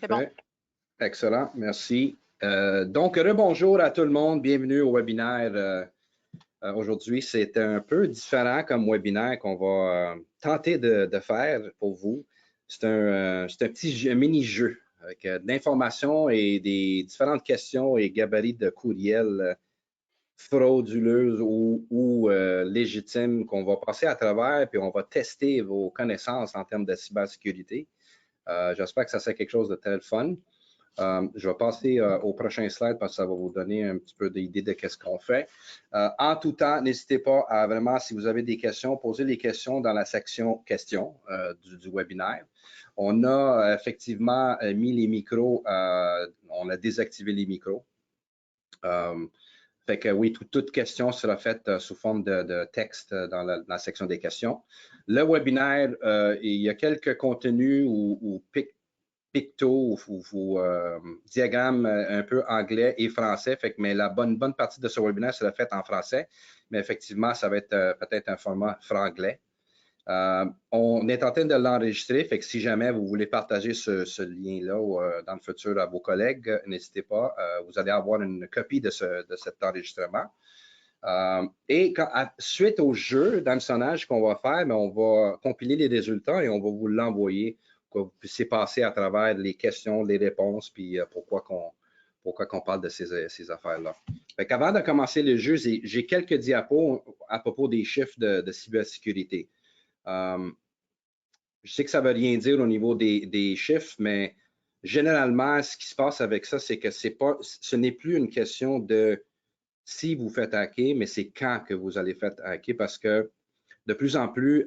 C'est bon. Parfait. Excellent, merci. Donc, rebonjour à tout le monde. Bienvenue au webinaire. Aujourd'hui, c'est un peu différent comme webinaire qu'on va tenter de faire pour vous. C'est un petit mini-jeu avec de l'information et des différentes questions et gabarits de courriels frauduleuses ou légitimes qu'on va passer à travers, puis on va tester vos connaissances en termes de cybersécurité. J'espère que ça serait quelque chose de très fun. Je vais passer au prochain slide parce que ça va vous donner un petit peu d'idée de ce qu'on fait. En tout temps, n'hésitez pas à vraiment, si vous avez des questions, poser les questions dans la section questions du webinaire. On a effectivement mis les micros, on a désactivé les micros. Fait que oui, toute question sera faite sous forme de texte dans la section des questions. Le webinaire, il y a quelques contenus ou picto ou diagrammes un peu anglais et français. Fait que, mais la bonne partie de ce webinaire sera faite en français. Mais effectivement, ça va être peut-être un format franglais. On est en train de l'enregistrer, fait que si jamais vous voulez partager ce lien-là dans le futur à vos collègues, n'hésitez pas. Vous allez avoir une copie de cet enregistrement. Et suite au jeu d'hameçonnage qu'on va faire, on va compiler les résultats et on va vous l'envoyer pour que vous puissiez passer à travers les questions, les réponses, puis pourquoi qu'on parle de ces affaires-là. Avant de commencer le jeu, j'ai quelques diapos à propos des chiffres de cybersécurité. Je sais que ça ne veut rien dire au niveau des chiffres, mais généralement, ce qui se passe avec ça, c'est que ce n'est plus une question de si vous faites hacker, mais c'est quand que vous allez faire hacker parce que de plus en plus,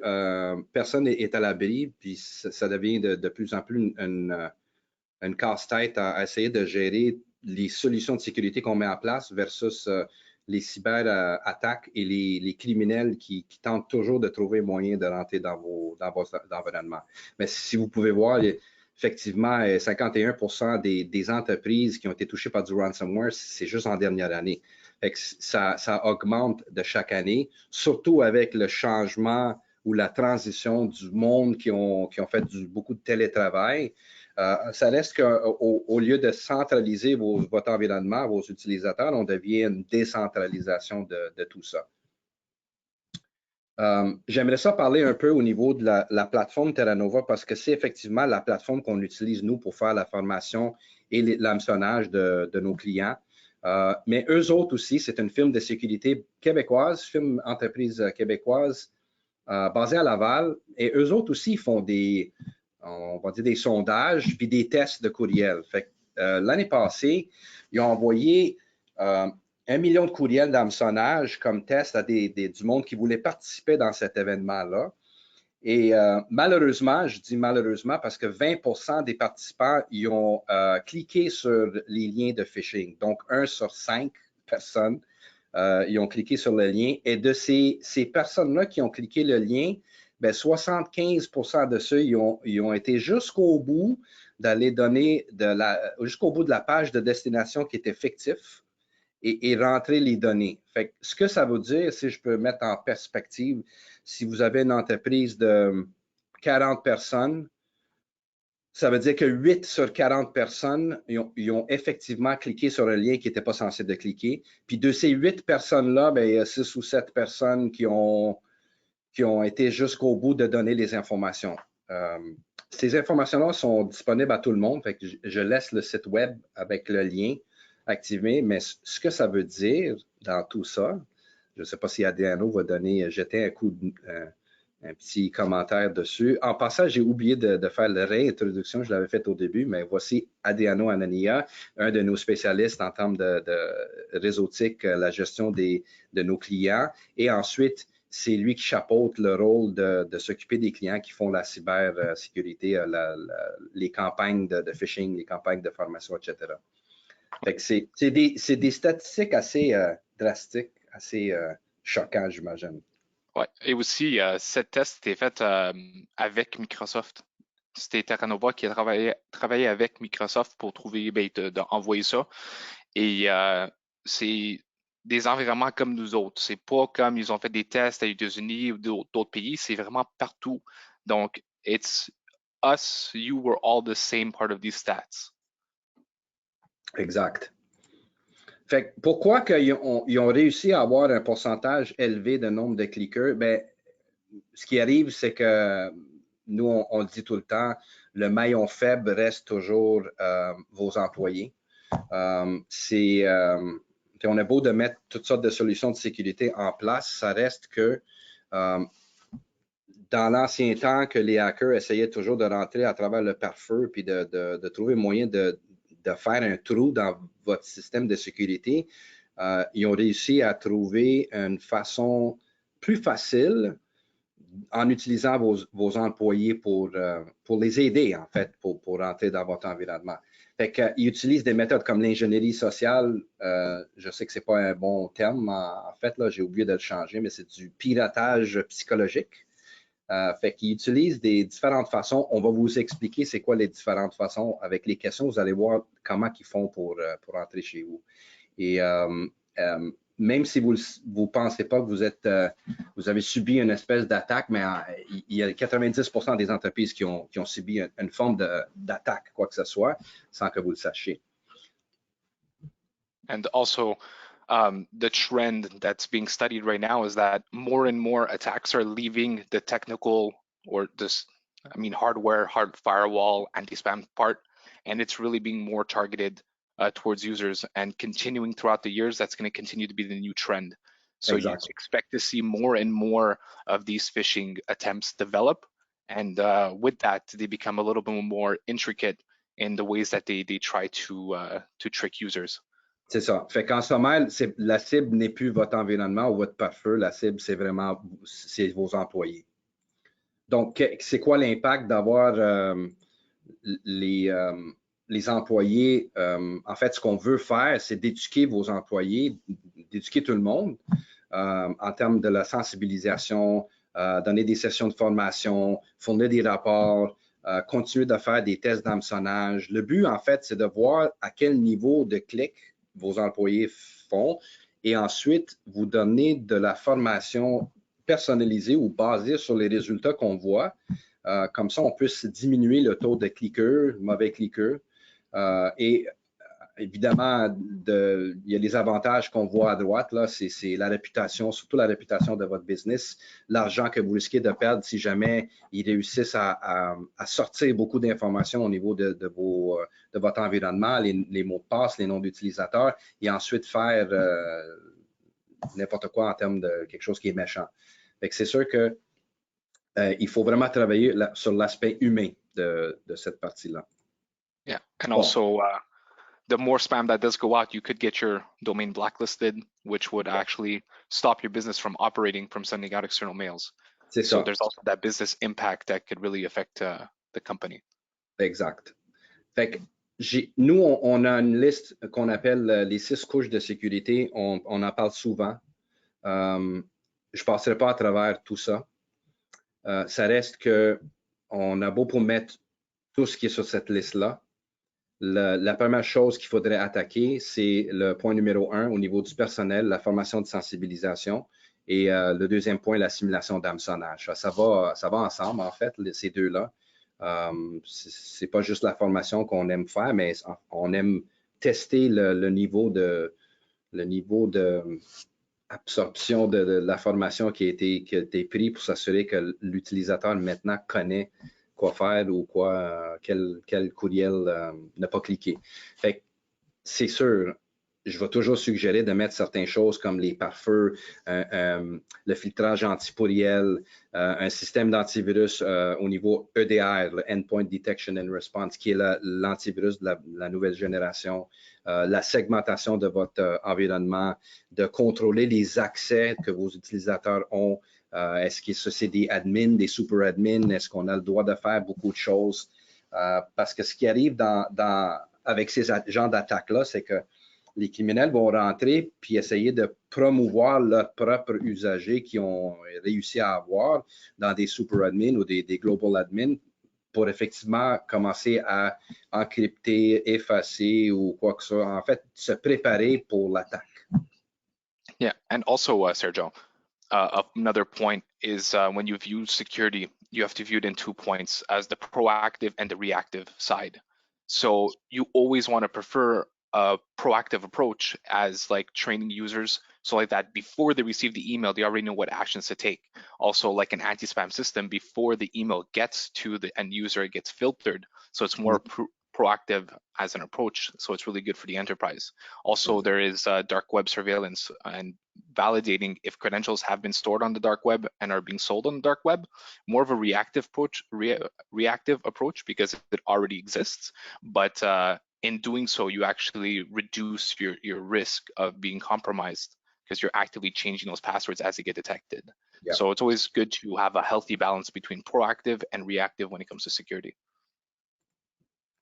personne n'est à l'abri, puis ça devient de plus en plus une casse-tête à essayer de gérer les solutions de sécurité qu'on met en place versus les cyberattaques et les criminels qui tentent toujours de trouver moyen de rentrer dans votre environnement. Mais si vous pouvez voir, effectivement, 51% des entreprises qui ont été touchées par du ransomware, c'est juste en dernière année. Ça augmente de chaque année, surtout avec le changement ou la transition du monde qui ont fait beaucoup de télétravail. Ça reste qu'au lieu de centraliser votre environnement, vos utilisateurs, on devient une décentralisation de tout ça. J'aimerais ça parler un peu au niveau de la plateforme Terranova parce que c'est effectivement la plateforme qu'on utilise, nous, pour faire la formation et l'hameçonnage de nos clients. Mais eux autres aussi, c'est une firme de sécurité québécoise, firme entreprise québécoise basée à Laval. Et eux autres aussi font on va dire des sondages puis des tests de courriel. L'année passée, ils ont envoyé 1 million de courriels d'hameçonnage comme test à du monde qui voulait participer dans cet événement-là. Et malheureusement, je dis malheureusement parce que 20% des participants ils ont cliqué sur les liens de phishing. Donc, 1 sur 5 personnes, ils ont cliqué sur le lien. Et de ces personnes-là qui ont cliqué le lien, ben 75% de ceux, ils ont été jusqu'au bout d'aller donner jusqu'au bout de la page de destination qui était fictif et rentrer les données. Fait ce que ça veut dire, si je peux mettre en perspective, si vous avez une entreprise de 40 personnes, ça veut dire que 8 sur 40 personnes, ils ont effectivement cliqué sur un lien qui n'était pas censé de cliquer. Puis de ces 8 personnes-là, ben, il y a 6 ou 7 personnes qui ont été jusqu'au bout de donner les informations. Ces informations-là sont disponibles à tout le monde. Fait que je laisse le site web avec le lien activé. Mais ce que ça veut dire dans tout ça, je ne sais pas si Adriano va jeter un petit commentaire dessus. En passant, j'ai oublié de faire la réintroduction, je l'avais fait au début, mais voici Adriano Anania, un de nos spécialistes en termes de réseautique, la gestion de nos clients. Et ensuite, c'est lui qui chapeaute le rôle de s'occuper des clients qui font la cybersécurité, les campagnes de phishing, les campagnes de formation, etc. C'est des statistiques assez drastiques, assez choquantes, j'imagine. Ouais. Et aussi, cette test était fait avec Microsoft. C'était Terranova qui a travaillé avec Microsoft pour trouver, d'envoyer ça. Et c'est des environnements comme nous autres. C'est pas comme ils ont fait des tests aux États-Unis ou d'autres pays. C'est vraiment partout. Donc, us, you were all the same part of these stats. Exact. Fait que pourquoi ils ont réussi à avoir un pourcentage élevé de nombre de cliqueurs? Ben, ce qui arrive, c'est que nous, on le dit tout le temps, le maillon faible reste toujours vos employés. On a beau de mettre toutes sortes de solutions de sécurité en place, ça reste que dans l'ancien temps que les hackers essayaient toujours de rentrer à travers le pare-feu puis de trouver moyen de faire un trou dans votre système de sécurité, ils ont réussi à trouver une façon plus facile en utilisant vos employés pour les aider, en fait, pour rentrer dans votre environnement. Fait qu'ils utilisent des méthodes comme l'ingénierie sociale. Je sais que ce n'est pas un bon terme, en fait, là, j'ai oublié de le changer, mais c'est du piratage psychologique. Fait qu'ils utilisent des différentes façons. On va vous expliquer c'est quoi les différentes façons. Avec les questions, vous allez voir comment ils font pour entrer chez vous. Et même si vous ne pensez pas que vous avez subi une espèce d'attaque, mais il y a 90% des entreprises qui ont subi une forme d'attaque, quoi que ce soit, sans que vous le sachiez. And also, the trend that's being studied right now is that more and more attacks are leaving the technical or hardware, hard firewall, anti-spam part, and it's really being more targeted towards users, and continuing throughout the years, that's going to continue to be the new trend. So Exactly. You expect to see more and more of these phishing attempts develop, and with that, they become a little bit more intricate in the ways that they try to trick users. C'est ça. Fait qu'en sommaire, la cible n'est plus votre environnement ou votre pare-feu. La cible, c'est vraiment vos employés. Donc, c'est quoi l'impact d'avoir les employés? En fait, ce qu'on veut faire, c'est d'éduquer vos employés, d'éduquer tout le monde en termes de la sensibilisation, donner des sessions de formation, fournir des rapports, continuer de faire des tests d'hameçonnage. Le but, en fait, c'est de voir à quel niveau de clic vos employés font et ensuite vous donner de la formation personnalisée ou basée sur les résultats qu'on voit. Comme ça, on puisse diminuer le taux de cliqueurs, mauvais cliqueurs. Et évidemment, il y a les avantages qu'on voit à droite, là, c'est la réputation, surtout la réputation de votre business, l'argent que vous risquez de perdre si jamais ils réussissent à sortir beaucoup d'informations au niveau de votre environnement, les mots de passe, les noms d'utilisateurs, et ensuite faire n'importe quoi en termes de quelque chose qui est méchant. C'est sûr que il faut vraiment travailler sur l'aspect humain de cette partie-là. Yeah, and also the more spam that does go out, you could get your domain blacklisted, which would actually stop your business from operating from sending out external mails. So there's also that business impact that could really affect the company. Exact. Fait que nous, on a une liste qu'on appelle les 6 couches de sécurité. On en parle souvent. Je ne passerai pas à travers tout ça. Ça reste qu'on a beau pour mettre tout ce qui est sur cette liste-là. La première chose qu'il faudrait attaquer, c'est le point numéro 1 au niveau du personnel, la formation de sensibilisation. Et le deuxième point, la simulation d'hameçonnage. Ça va ensemble, en fait, ces deux-là. C'est pas juste la formation qu'on aime faire, mais on aime tester le niveau de absorption de la formation qui a été prise pour s'assurer que l'utilisateur maintenant connaît quoi faire ou quel courriel ne pas cliquer. Fait c'est sûr, je vais toujours suggérer de mettre certaines choses comme les pare-feux, le filtrage anti-pourriel, un système d'antivirus au niveau EDR, le Endpoint Detection and Response, qui est l'antivirus de la nouvelle génération, la segmentation de votre environnement, de contrôler les accès que vos utilisateurs ont. Est-ce que c'est des admins, des super admins? Est-ce qu'on a le droit de faire beaucoup de choses? Parce que ce qui arrive avec ces genres d'attaques-là, c'est que les criminels vont rentrer puis essayer de promouvoir leurs propres usagers qui ont réussi à avoir dans des super admins ou des global admins pour effectivement commencer à encrypter, effacer ou quoi que ce soit. En fait, se préparer pour l'attaque. Yeah, and also, Sergio, another point is when you view security, you have to view it in 2 points as the proactive and the reactive side. So you always want to prefer a proactive approach as like training users. So like that before they receive the email, they already know what actions to take. Also like an anti-spam system, before the email gets to the end user, it gets filtered. So it's more proactive as an approach. So it's really good for the enterprise. Also, there is dark web surveillance and validating if credentials have been stored on the dark web and are being sold on the dark web. More of a reactive approach because it already exists. But in doing so, you actually reduce your risk of being compromised because you're actively changing those passwords as they get detected. Yeah. So it's always good to have a healthy balance between proactive and reactive when it comes to security.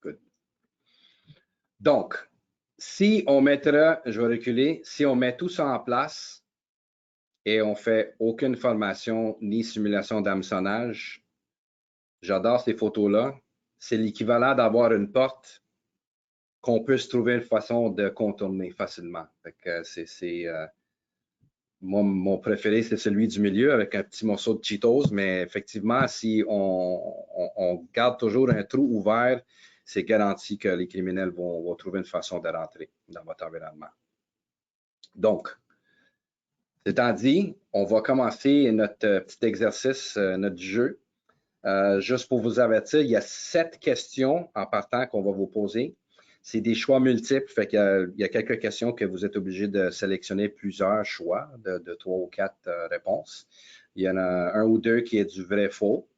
Good. Donc, si on mettra, je vais reculer, si on met tout ça en place et on fait aucune formation ni simulation d'hameçonnage, j'adore ces photos-là. C'est l'équivalent d'avoir une porte qu'on peut se trouver une façon de contourner facilement. Moi, mon préféré, c'est celui du milieu avec un petit morceau de Cheetos, mais effectivement, si on garde toujours un trou ouvert, c'est garanti que les criminels vont trouver une façon de rentrer dans votre environnement. Donc, étant dit, on va commencer notre petit exercice, notre jeu. Juste pour vous avertir, il y a 7 questions en partant qu'on va vous poser. C'est des choix multiples, fait qu'il y a quelques questions que vous êtes obligé de sélectionner plusieurs choix de 3 ou 4 réponses. Il y en a un ou deux qui est du vrai-faux.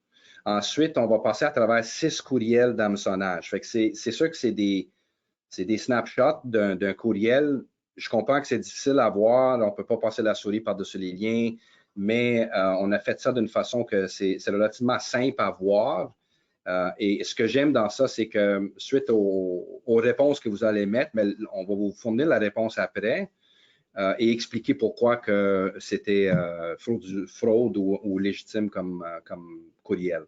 Ensuite, on va passer à travers 6 courriels d'hameçonnage. Fait que c'est sûr que c'est des snapshots d'un courriel. Je comprends que c'est difficile à voir, on ne peut pas passer la souris par-dessus les liens, mais on a fait ça d'une façon que c'est relativement simple à voir. Et ce que j'aime dans ça, c'est que suite aux réponses que vous allez mettre, mais on va vous fournir la réponse après et expliquer pourquoi que c'était fraude ou légitime comme courriel.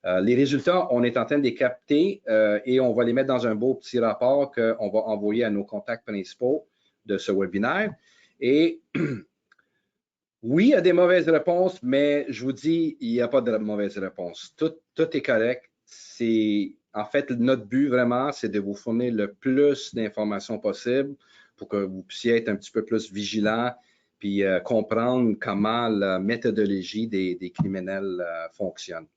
Les résultats, on est en train de les capter et on va les mettre dans un beau petit rapport qu'on va envoyer à nos contacts principaux de ce webinaire. Et oui, il y a des mauvaises réponses, mais je vous dis, il n'y a pas de mauvaises réponses. Tout est correct. En fait, notre but vraiment, c'est de vous fournir le plus d'informations possible pour que vous puissiez être un petit peu plus vigilant puis comprendre comment la méthodologie des criminels fonctionne.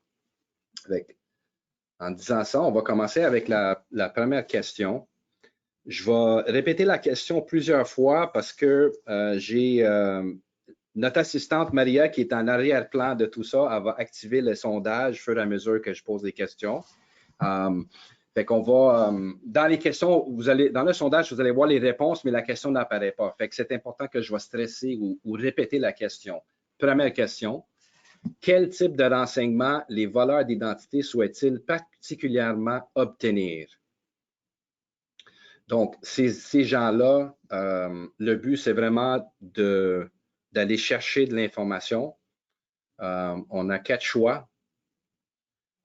En disant ça, on va commencer avec la première question. Je vais répéter la question plusieurs fois parce que j'ai notre assistante Maria qui est en arrière-plan de tout ça, elle va activer le sondage au fur et à mesure que je pose des questions. Fait qu'on va, dans les questions, dans le sondage, vous allez voir les réponses, mais la question n'apparaît pas. Fait que c'est important que je vais stresser ou répéter la question. Première question. Quel type de renseignements les voleurs d'identité souhaitent-ils particulièrement obtenir? Donc, ces gens-là, le but, c'est vraiment d'aller chercher de l'information. On a 4 choix.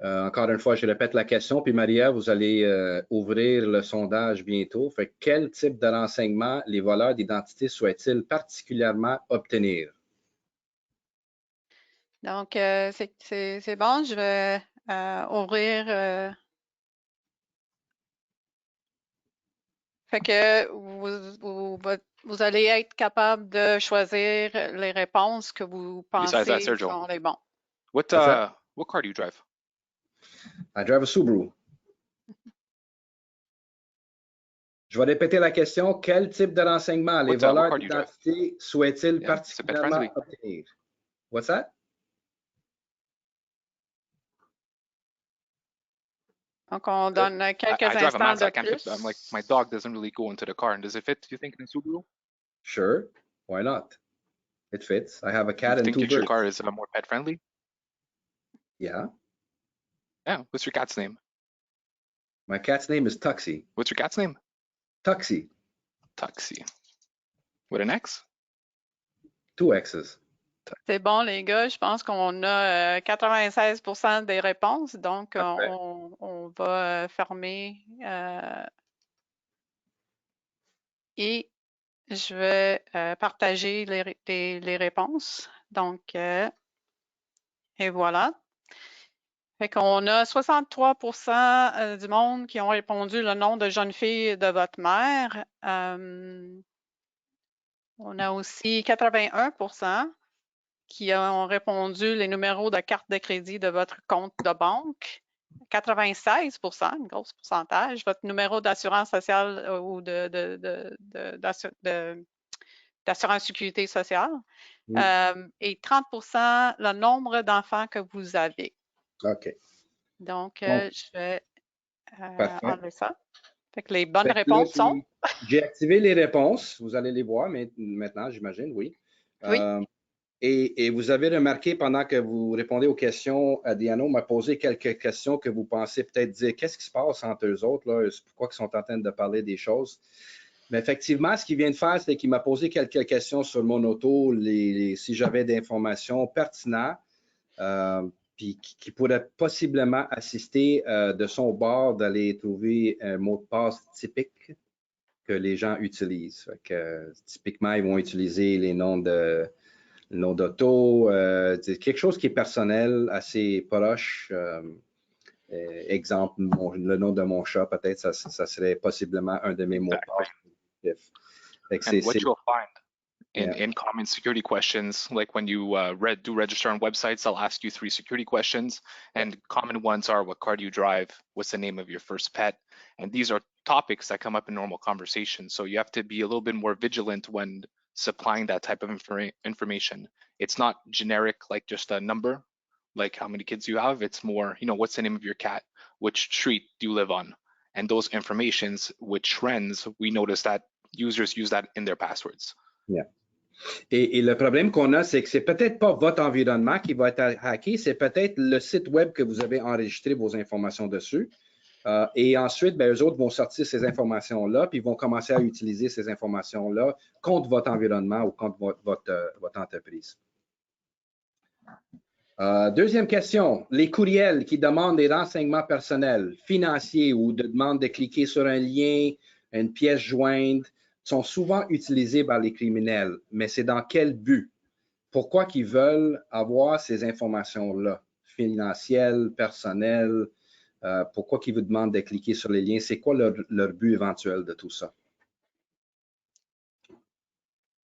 Encore une fois, je répète la question, puis Maria, vous allez ouvrir le sondage bientôt. Fait quel type de renseignements les voleurs d'identité souhaitent-ils particulièrement obtenir? Donc, c'est bon, je vais ouvrir. Fait que vous allez être capable de choisir les réponses que vous pensez sont les bons. What car do you drive? I drive a Subaru. Je vais répéter la question. Quel type de renseignements les voleurs d'identité souhaitent-ils particulièrement obtenir? What's that? Donc, on donne quelques instants de plus. I'm like, my dog doesn't really go into the car. And does it fit, do you think, in a Subaru? Sure. Why not? It fits. I have a cat and 2 birds. Do you think your car is more pet-friendly? Yeah. Yeah. What's your cat's name? My cat's name is Tuxie. What's your cat's name? Tuxie. Tuxie. With an X? 2 X's. C'est bon, les gars. Je pense qu'on a 96% des réponses. Donc, on va fermer et je vais partager les réponses. Donc, et voilà. Fait qu'on a 63% du monde qui ont répondu le nom de jeune fille de votre mère. On a aussi 81% qui ont répondu les numéros de carte de crédit de votre compte de banque. 96%, un gros pourcentage, votre numéro d'assurance sociale ou d'assurance sécurité sociale. Et 30% le nombre d'enfants que vous avez. OK. Donc, je vais enlever ça. Fait que les bonnes là, réponses sont? J'ai activé les réponses. Vous allez les voir maintenant, j'imagine, oui. Oui. Et vous avez remarqué pendant que vous répondez aux questions, Diano m'a posé quelques questions que vous pensez peut-être dire qu'est-ce qui se passe entre eux autres, là, pourquoi ils sont en train de parler des choses. Mais effectivement, ce qu'il vient de faire, c'est qu'il m'a posé quelques questions sur mon auto, si j'avais d'informations pertinentes, puis qui pourraient possiblement assister de son bord d'aller trouver un mot de passe typique que les gens utilisent. Fait que, typiquement, ils vont utiliser les noms de le nom d'auto, quelque chose qui est personnel, assez proche. Exemple, le nom de mon chat, peut-être, ça serait possiblement un de mes mots de passe. And what you'll find in common security questions, like when you do register on websites, they'll ask you 3 security questions, and common ones are what car do you drive, what's the name of your first pet, and these are topics that come up in normal conversation. So you have to be a little bit more vigilant when supplying that type of information. It's not generic, like just a number, like how many kids you have. It's more, what's the name of your cat? Which street do you live on? And those informations with trends, we notice that users use that in their passwords. Yeah. Et le problème qu'on a, c'est que c'est peut-être pas votre environnement qui va être hacké, c'est peut-être le site web que vous avez enregistré vos informations dessus. Et ensuite, eux autres vont sortir ces informations-là, puis vont commencer à utiliser ces informations-là contre votre environnement ou contre votre entreprise. Deuxième question, les courriels qui demandent des renseignements personnels, financiers ou demandent de cliquer sur un lien, une pièce jointe, sont souvent utilisés par les criminels, mais c'est dans quel but? Pourquoi qu'ils veulent avoir ces informations-là, financières, personnelles? Pourquoi qu'ils vous demandent de cliquer sur les liens? C'est quoi leur but éventuel de tout ça?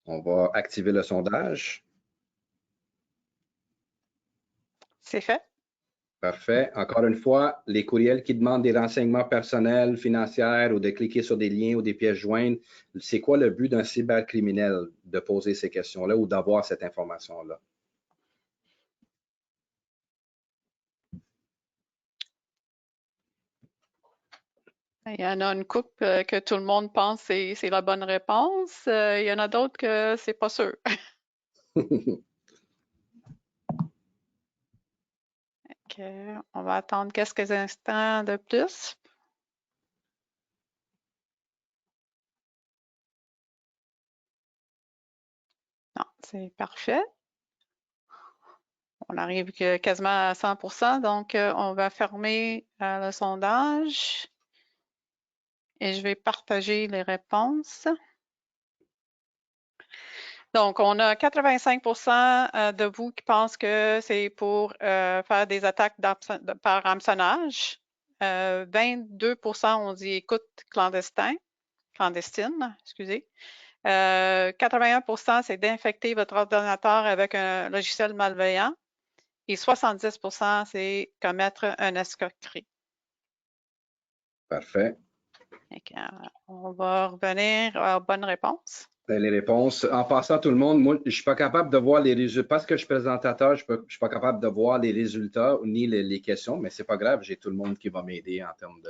On va activer le sondage. C'est fait. Parfait. Encore une fois, les courriels qui demandent des renseignements personnels, financiers ou de cliquer sur des liens ou des pièces jointes, c'est quoi le but d'un cybercriminel de poser ces questions-là ou d'avoir cette information-là? Il y en a une couple que tout le monde pense que c'est la bonne réponse. Il y en a d'autres que c'est pas sûr. Okay. On va attendre quelques instants de plus. Non, c'est parfait. On arrive quasiment à 100%, donc on va fermer le sondage et je vais partager les réponses. Donc, on a 85% de vous qui pensent que c'est pour faire des attaques par hameçonnage. 22% ont dit écoute clandestine, excusez. 81%, c'est d'infecter votre ordinateur avec un logiciel malveillant. Et 70%, c'est commettre un escroquerie. Parfait. On va revenir aux bonnes réponses. Les réponses. En passant, tout le monde, moi, je ne suis pas capable de voir les résultats. Parce que je suis présentateur, je ne suis pas capable de voir les résultats ni les questions, mais ce n'est pas grave. J'ai tout le monde qui va m'aider en termes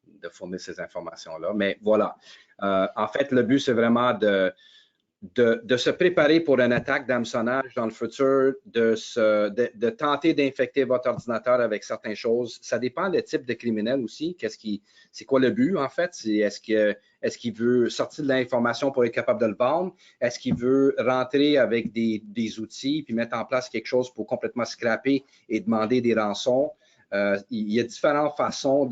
de fournir ces informations-là. Mais voilà. En fait, le but, c'est vraiment de se préparer pour une attaque d'hameçonnage dans le futur, de tenter d'infecter votre ordinateur avec certaines choses. Ça dépend du type de criminel aussi. C'est quoi le but, en fait? Est-ce qu'il veut sortir de l'information pour être capable de le vendre? Est-ce qu'il veut rentrer avec des outils puis mettre en place quelque chose pour complètement scraper et demander des rançons? Il y a différentes façons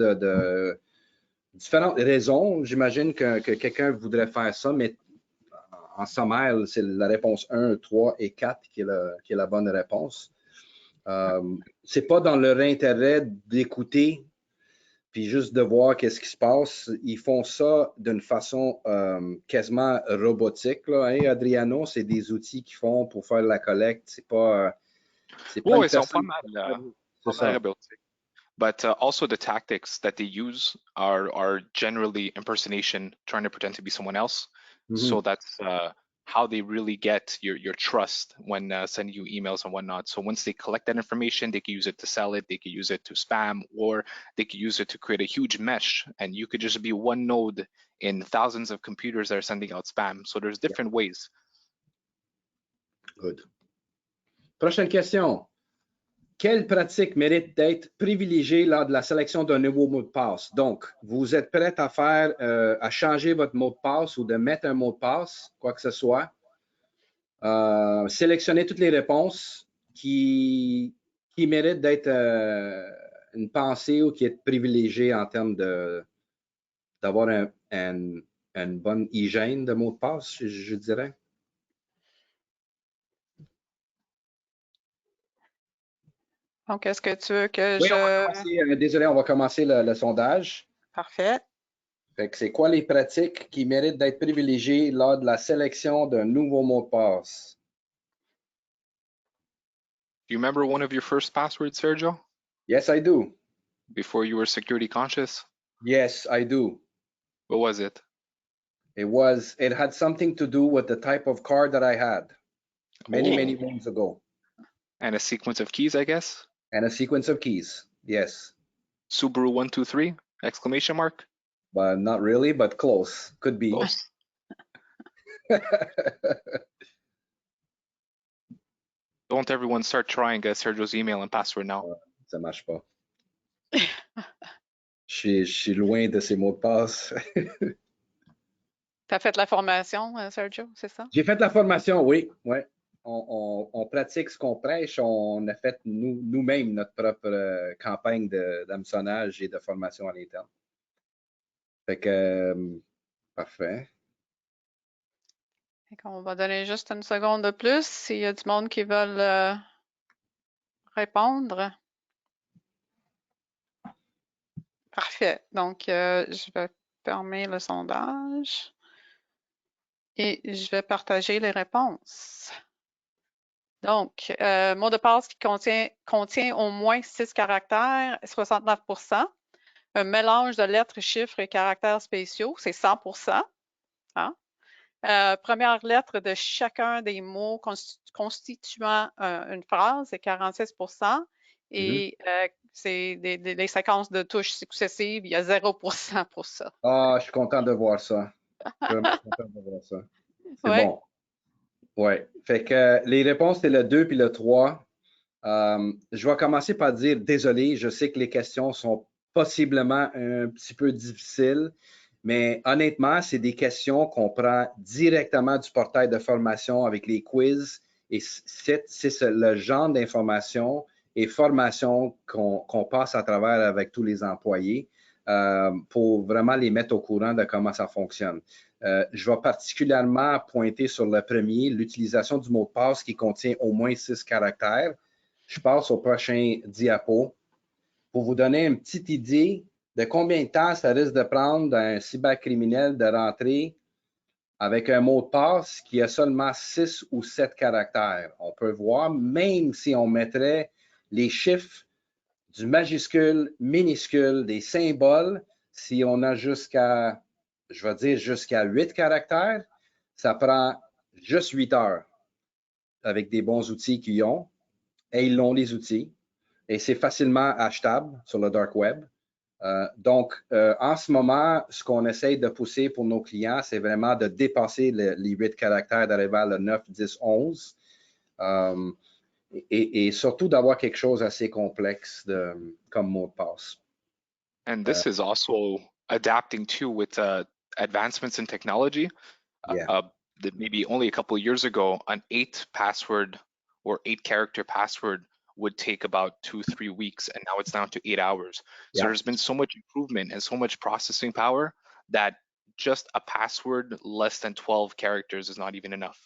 différentes raisons. J'imagine que quelqu'un voudrait faire ça, mais en sommaire, c'est la réponse 1, 3 et 4 qui est la bonne réponse. C'est pas dans leur intérêt d'écouter puis juste de voir qu'est-ce qui se passe. Ils font ça d'une façon quasiment robotique, là, hein, Adriano? C'est des outils qu'ils font pour faire la collecte. C'est pas Oh, une ils sont pas personne. mal, C'est ça. robotic. But also the tactics that they use are generally impersonation, trying to pretend to be someone else. So that's how they really get your trust when sending you emails and whatnot. So once they collect that information, they can use it to sell it, they can use it to spam, or they can use it to create a huge mesh, and you could just be one node in thousands of computers that are sending out spam. So there's different ways. Good. Prochaine question. Quelle pratique mérite d'être privilégiée lors de la sélection d'un nouveau mot de passe? Donc, vous êtes prêt à faire, à changer votre mot de passe ou de mettre un mot de passe, quoi que ce soit. Sélectionnez toutes les réponses qui méritent d'être une pensée ou qui est privilégiée en termes d'avoir une bonne hygiène de mot de passe, je dirais. Donc, est-ce que tu veux que Oui, je... on va commencer, désolé, on va commencer le sondage. Parfait. Fait que c'est quoi les pratiques qui méritent d'être privilégiées lors de la sélection d'un nouveau mot de passe? Do you remember one of your first passwords, Sergio, Yes, I do. before you were security conscious? Yes, I do. What was it? It had something to do with the type of card that I had many Oh. moons ago. And a sequence of keys, I guess? And a sequence of keys. Yes. Subaru 123 exclamation mark? But not really, but close. Could be. Close. Don't everyone start trying Sergio's email and password now. Ça marche pas. Je suis loin de ces mots de passe. Tu as fait la formation, Sergio, c'est ça? J'ai fait la formation, oui. Ouais. On pratique ce qu'on prêche. On a fait nous-mêmes notre propre campagne d'hameçonnage et de formation à l'interne. Fait que, parfait. On va donner juste une seconde de plus s'il y a du monde qui veulent répondre. Parfait. Donc, je vais fermer le sondage et je vais partager les réponses. Donc, mot de passe qui contient au moins 6 caractères, 69%. Un mélange de lettres, chiffres et caractères spéciaux, c'est 100%. Hein? Première lettre de chacun des mots constituant une phrase, c'est 46%. Et c'est des séquences de touches successives, il y a 0% pour ça. Ah, je suis content de voir ça. Je suis vraiment content de voir ça. C'est bon. Ouais. Fait que les réponses, c'est le 2 puis le 3. Je vais commencer par dire désolé, je sais que les questions sont possiblement un petit peu difficiles, mais honnêtement, c'est des questions qu'on prend directement du portail de formation avec les quiz et c'est le genre d'information et formation qu'on passe à travers avec tous les employés pour vraiment les mettre au courant de comment ça fonctionne. Je vais particulièrement pointer sur le premier, l'utilisation du mot de passe qui contient au moins 6 caractères. Je passe au prochain diapo pour vous donner une petite idée de combien de temps ça risque de prendre d'un cybercriminel de rentrer avec un mot de passe qui a seulement 6 ou 7 caractères. On peut voir, même si on mettrait les chiffres du majuscule, minuscule, des symboles, si on a jusqu'à, je vais dire jusqu'à 8 caractères, ça prend juste 8 heures avec des bons outils qu'ils ont. Et ils ont les outils. Et c'est facilement achetable sur le dark web. Donc, en ce moment, ce qu'on essaye de pousser pour nos clients, c'est vraiment de dépasser les 8 caractères, d'arriver à le 9, 10, 11. Et surtout d'avoir quelque chose assez complexe comme mot de passe. And this is also adapting too with advancements in technology. That maybe only a couple of years ago, an 8 password or 8 character password would take about 2-3 weeks, and now it's down to 8 hours. So there's been so much improvement and so much processing power that just a password less than 12 characters is not even enough.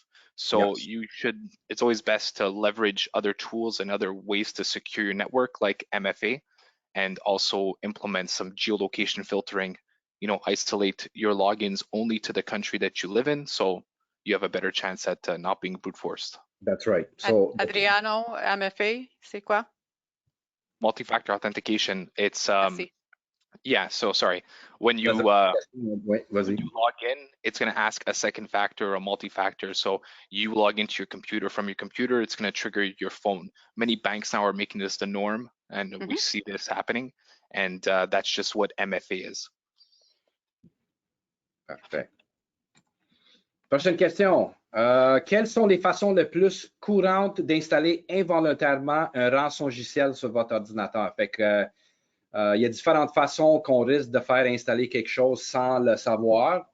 So Yes. it's always best to leverage other tools and other ways to secure your network like MFA, and also implement some geolocation filtering, isolate your logins only to the country that you live in, so you have a better chance at not being brute forced. That's right. So Adriano, MFA, c'est quoi? Multi-factor authentication, it's Merci. yeah, so sorry. When you ouais, when you log in, it's going to ask a second factor or a multi-factor. So you log into your computer from your computer, it's going to trigger your phone. Many banks now are making this the norm, and we see this happening. And that's just what MFA is. Parfait. Prochaine question. Quelles sont les façons les plus courantes d'installer involontairement un rançongiciel sur votre ordinateur? Fait que, il y a différentes façons qu'on risque de faire installer quelque chose sans le savoir.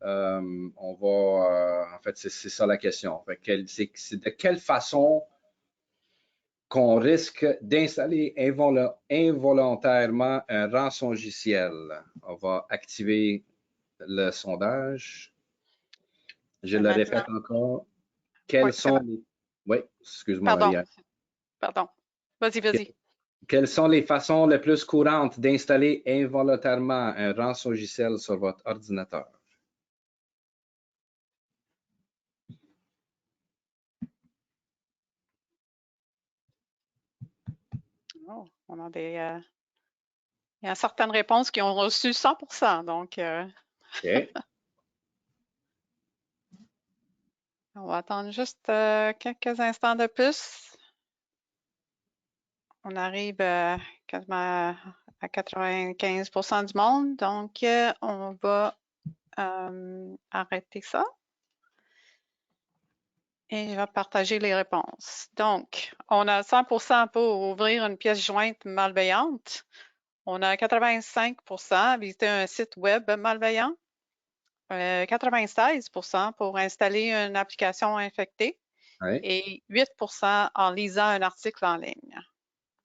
En fait, c'est ça la question. C'est de quelle façon qu'on risque d'installer involontairement un rançongiciel? On va activer le sondage. Je le répète encore. Quelles sont les... Oui, excuse-moi, Maria. Pardon. Vas-y. Quelles sont les façons les plus courantes d'installer involontairement un rançongiciel sur votre ordinateur? Oh, on a il y a certaines réponses qui ont reçu 100%, donc OK. on va attendre juste quelques instants de plus. On arrive quasiment à 95% du monde, donc on va arrêter ça. Et je vais partager les réponses. Donc, on a 100% pour ouvrir une pièce jointe malveillante. On a 85% visiter un site web malveillant. 96% pour installer une application infectée. Ouais. Et 8% en lisant un article en ligne.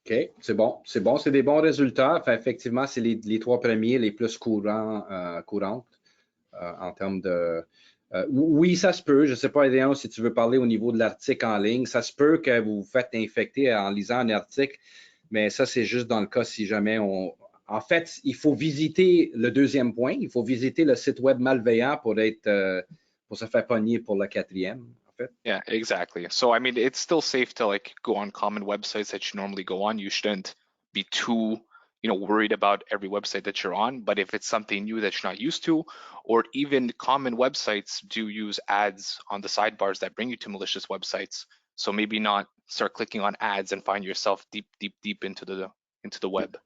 OK, c'est bon. C'est des bons résultats. Enfin, effectivement, c'est les trois premiers, les plus courantes en termes de... oui, ça se peut. Je ne sais pas, Adrien, si tu veux parler au niveau de l'article en ligne. Ça se peut que vous vous faites infecter en lisant un article, mais ça, c'est juste dans le cas si jamais on... En fait, il faut visiter le deuxième point. Il faut visiter le site web malveillant pour se faire pogner pour le quatrième. Yeah, exactly. So, I mean, it's still safe to go on common websites that you normally go on. You shouldn't be too, worried about every website that you're on. But if it's something new that you're not used to, or even common websites do use ads on the sidebars that bring you to malicious websites. So maybe not start clicking on ads and find yourself deep into the web.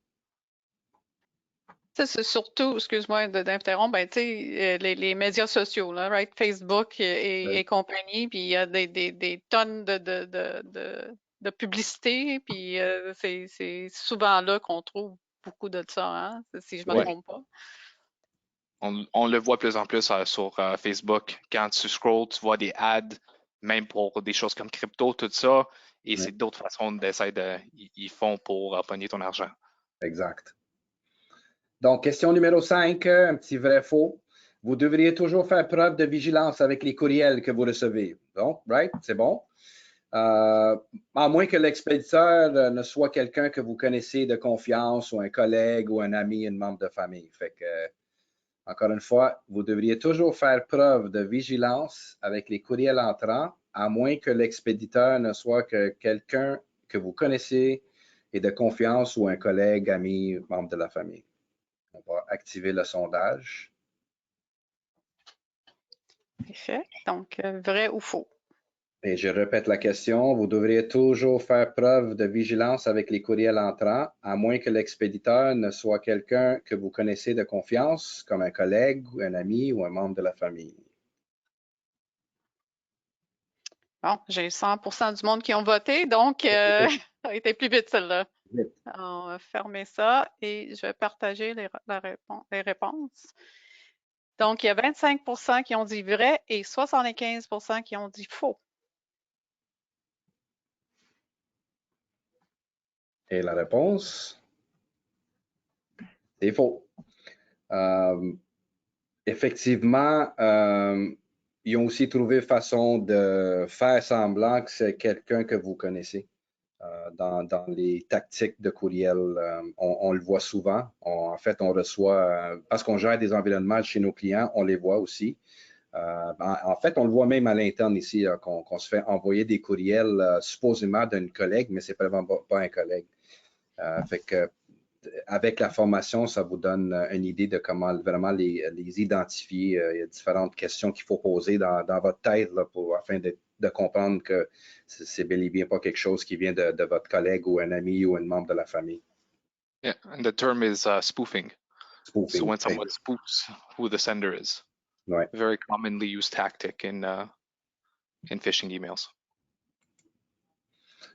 C'est surtout, excuse-moi d'interrompre, les médias sociaux, là, right? Facebook et compagnie, puis il y a des tonnes de publicité, puis c'est souvent là qu'on trouve beaucoup de ça, hein, si je ne me trompe pas. On le voit de plus en plus sur Facebook. Quand tu scrolls, tu vois des ads, même pour des choses comme crypto, tout ça, et c'est d'autres façons d'essayer ils font pour pogner ton argent. Exact. Donc, question numéro 5, un petit vrai-faux. Vous devriez toujours faire preuve de vigilance avec les courriels que vous recevez. Donc, right, c'est bon. À moins que l'expéditeur ne soit quelqu'un que vous connaissez de confiance ou un collègue ou un ami, un membre de famille. Fait que, encore une fois, vous devriez toujours faire preuve de vigilance avec les courriels entrants, à moins que l'expéditeur ne soit que quelqu'un que vous connaissez et de confiance ou un collègue, ami, membre de la famille. On va activer le sondage. Parfait. Donc, vrai ou faux? Et je répète la question. Vous devriez toujours faire preuve de vigilance avec les courriels entrants, à moins que l'expéditeur ne soit quelqu'un que vous connaissez de confiance, comme un collègue, un ami ou un membre de la famille. Bon, j'ai 100% du monde qui ont voté, donc ça a été plus vite celle-là. On va fermer ça et je vais partager les réponses. Donc, il y a 25% qui ont dit vrai et 75% qui ont dit faux. Et la réponse, c'est faux. Effectivement, ils ont aussi trouvé façon de faire semblant que c'est quelqu'un que vous connaissez. Dans les tactiques de courriel, on le voit souvent. En fait, on reçoit, parce qu'on gère des environnements chez nos clients, on les voit aussi. En fait, on le voit même à l'interne ici, qu'on se fait envoyer des courriels supposément d'un collègue, mais c'est vraiment pas un collègue. Fait que, avec la formation, ça vous donne une idée de comment vraiment les identifier. Il y a différentes questions qu'il faut poser dans votre tête là, afin de comprendre que c'est bel et bien pas quelque chose qui vient de votre collègue ou un ami ou un membre de la famille. Yeah, and the term is spoofing. Spoofing. So when someone spoofs who the sender is. Ouais. Very commonly used tactic in phishing emails.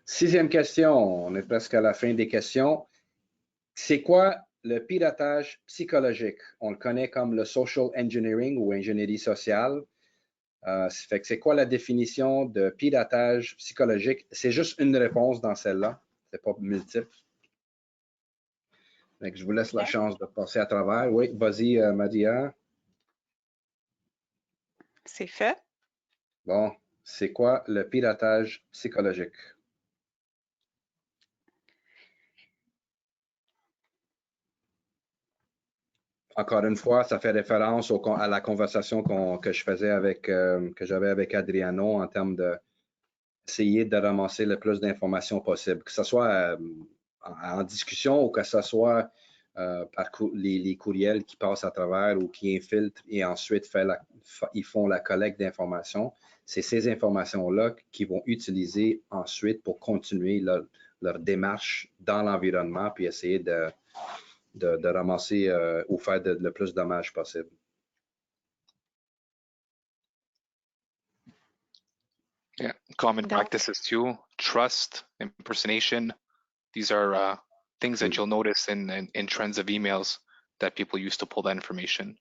6e question, on est presque à la fin des questions. C'est quoi le piratage psychologique? On le connaît comme le social engineering ou ingénierie sociale. Fait que c'est quoi la définition de piratage psychologique? C'est juste une réponse dans celle-là, c'est pas multiple. Fait que je vous laisse la chance de passer à travers. Oui, vas-y, Madia. C'est fait. Bon, c'est quoi le piratage psychologique? Encore une fois, ça fait référence à la conversation que je faisais que j'avais avec Adriano en termes d'essayer de ramasser le plus d'informations possible, que ce soit en discussion ou que ce soit par les courriels qui passent à travers ou qui infiltrent et ensuite ils font la collecte d'informations. C'est ces informations-là qu'ils vont utiliser ensuite pour continuer leur démarche dans l'environnement puis essayer de ramasser ou faire le plus de dommages possible. Yeah, common practices too. Trust, impersonation. These are things that you'll notice in trends of emails that people use to pull that information.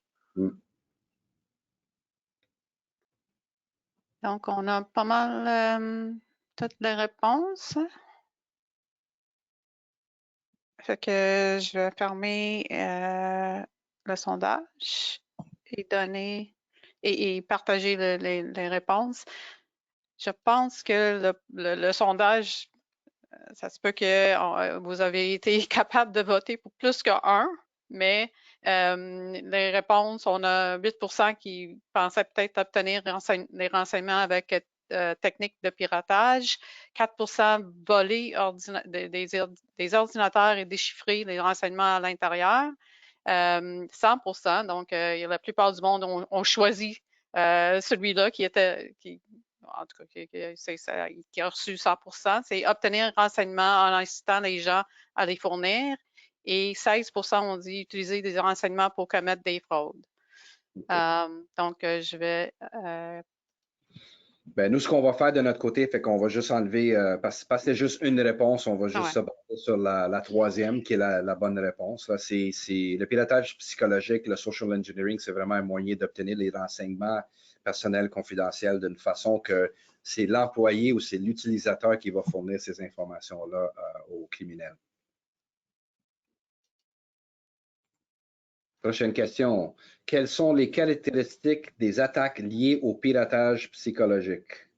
Donc, on a pas mal toutes les réponses. Fait que je vais fermer le sondage et donner et partager les réponses. Je pense que le sondage, ça se peut que vous avez été capable de voter pour plus qu'un, mais les réponses, on a 8% qui pensaient peut-être obtenir des renseignements avec techniques de piratage, 4% voler des ordinateurs et déchiffrer les renseignements à l'intérieur, 100%, donc la plupart du monde ont choisi celui-là qui en tout cas, qui a reçu 100%, c'est obtenir renseignements en incitant les gens à les fournir. Et 16% ont dit utiliser des renseignements pour commettre des fraudes. Donc, je vais... Ben, nous, ce qu'on va faire de notre côté, fait qu'on va juste enlever, parce que c'est juste une réponse, on va juste se baser sur la troisième, qui est la bonne réponse. Là, c'est le piratage psychologique, le social engineering, c'est vraiment un moyen d'obtenir les renseignements personnels confidentiels d'une façon que c'est l'employé ou c'est l'utilisateur qui va fournir ces informations-là aux criminels. Prochaine question. Quelles sont les caractéristiques des attaques liées au piratage psychologique?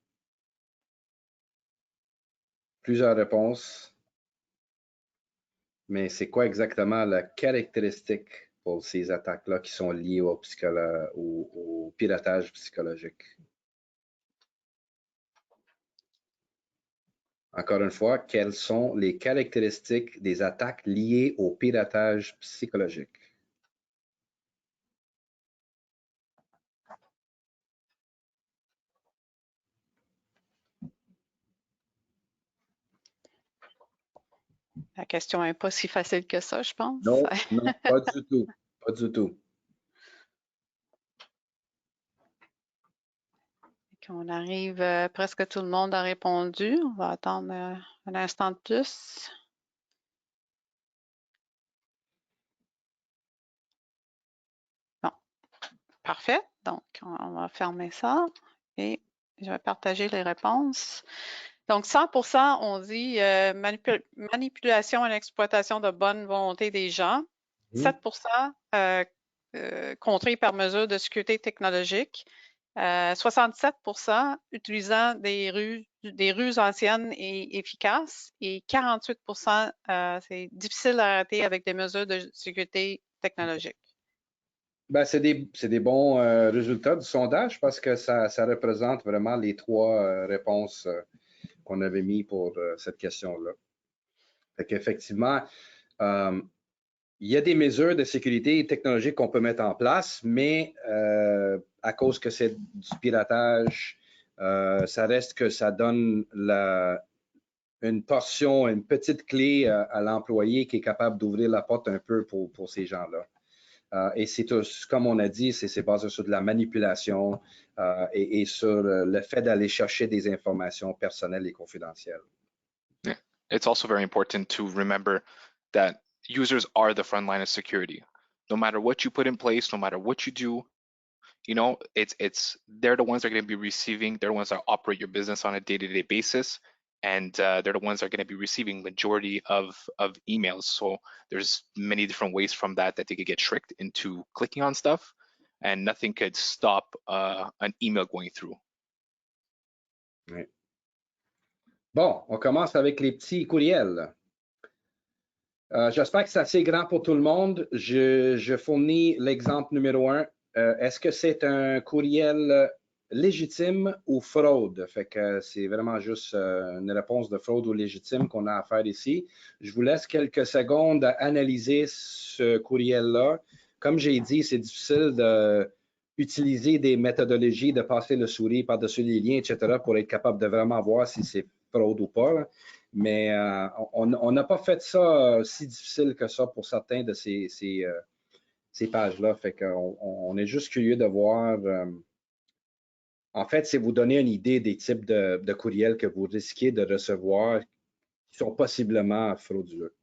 Plusieurs réponses. Mais c'est quoi exactement la caractéristique pour ces attaques-là qui sont liées au piratage psychologique? Encore une fois, quelles sont les caractéristiques des attaques liées au piratage psychologique? La question n'est pas si facile que ça, je pense. Non, non, pas du tout. Pas du tout. On arrive, presque tout le monde a répondu. On va attendre un instant de plus. Bon, parfait. Donc, on va fermer ça et je vais partager les réponses. Donc, 100% ont dit manipulation et exploitation de bonne volonté des gens. 7% contrés par mesure de sécurité technologique 67% utilisant des ruses anciennes et efficaces et 48% c'est difficile à arrêter avec des mesures de sécurité technologique. Ben, c'est des bons résultats du sondage parce que ça représente vraiment les trois réponses qu'on avait mis pour cette question-là. Fait qu'effectivement, il y a des mesures de sécurité technologique qu'on peut mettre en place, mais à cause que c'est du piratage, ça reste que ça donne une portion, une petite clé à l'employé qui est capable d'ouvrir la porte un peu pour ces gens-là. Et c'est comme on a dit, c'est basé sur de la manipulation et sur le fait d'aller chercher des informations personnelles et confidentielles. Yeah. It's also very important to remember that users are the front line of security. No matter what you put in place, no matter what you do, you know, they're the ones that are going to be receiving, they're the ones that operate your business on a day-to-day basis. And they're the ones that are going to be receiving majority of emails. So there's many different ways from that they could get tricked into clicking on stuff, and nothing could stop an email going through. Oui. Bon, on commence avec les petits courriels. J'espère que c'est assez grand pour tout le monde. Je fournis l'exemple numéro 1. Est-ce que c'est un courriel légitime ou fraude? Fait que c'est vraiment juste une réponse de fraude ou légitime qu'on a à faire ici. Je vous laisse quelques secondes à analyser ce courriel-là. Comme j'ai dit, c'est difficile d'utiliser des méthodologies, de passer le souris par-dessus les liens, etc., pour être capable de vraiment voir si c'est fraude ou pas. Mais on n'a pas fait ça si difficile que ça pour certains de ces pages-là. Fait qu'on est juste curieux de voir. En fait, c'est vous donner une idée des types de courriels que vous risquez de recevoir qui sont possiblement frauduleux.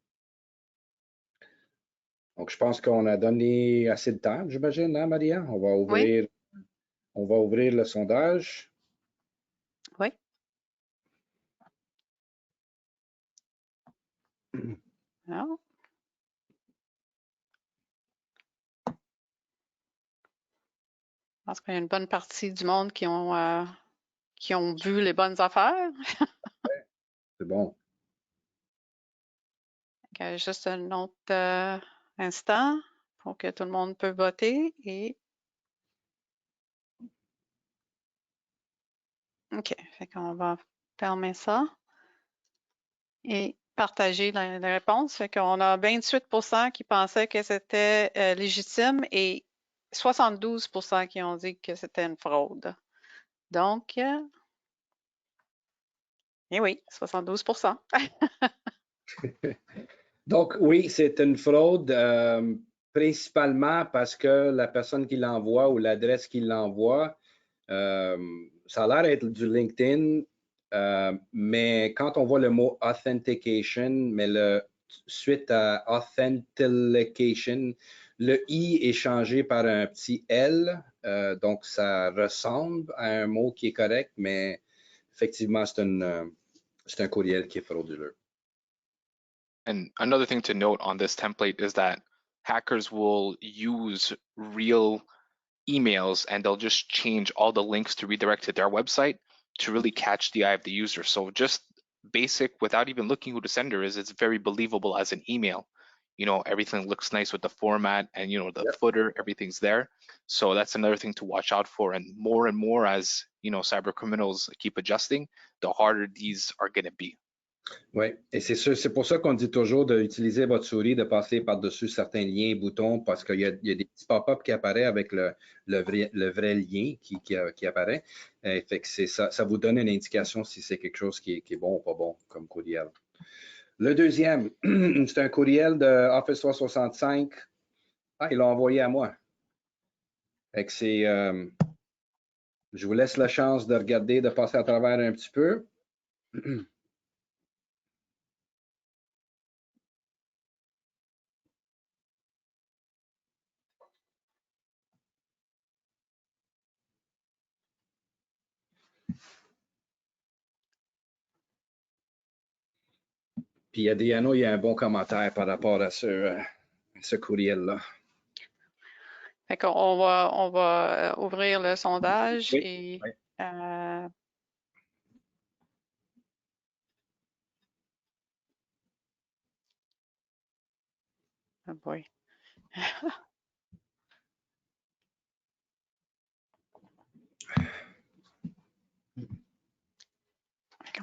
Donc, je pense qu'on a donné assez de temps, j'imagine, hein, Maria? On va ouvrir le sondage. Oui. Alors. Je pense qu'il y a une bonne partie du monde qui ont vu les bonnes affaires. C'est bon. Juste un autre instant pour que tout le monde peut voter. OK, fait qu'on va fermer ça et partager la réponse. Fait qu'on a 28% qui pensaient que c'était légitime et 72% qui ont dit que c'était une fraude. Donc, et oui, 72%. Donc, oui, c'est une fraude principalement parce que la personne qui l'envoie ou l'adresse qui l'envoie, ça a l'air d'être du LinkedIn, mais quand on voit le mot authentication, mais suite à authentication, le I est changé par un petit L, donc ça ressemble à un mot qui est correct, mais effectivement, c'est un courriel qui est frauduleux. And another thing to note on this template is that hackers will use real emails and they'll just change all the links to redirect to their website to really catch the eye of the user. So just basic, without even looking who the sender is, it's very believable as an email. You know, everything looks nice with the format and, you know, the footer, everything's there. So that's another thing to watch out for. And more as, you know, cyber criminals keep adjusting, the harder these are going to be. Oui, et c'est pour ça qu'on dit toujours d'utiliser votre souris, de passer par-dessus certains liens et boutons parce qu'il y a des petits pop-up qui apparaissent avec le vrai lien qui apparaît. Fait que ça vous donne une indication si c'est quelque chose qui est bon ou pas bon comme courriel. Le deuxième, c'est un courriel de Office 365. Ah, il l'a envoyé à moi. Fait que je vous laisse la chance de regarder, de passer à travers un petit peu. Puis Adriano, il y a un bon commentaire par rapport à ce courriel-là. Fait qu'on va ouvrir le sondage Oui, et oui. oh boy.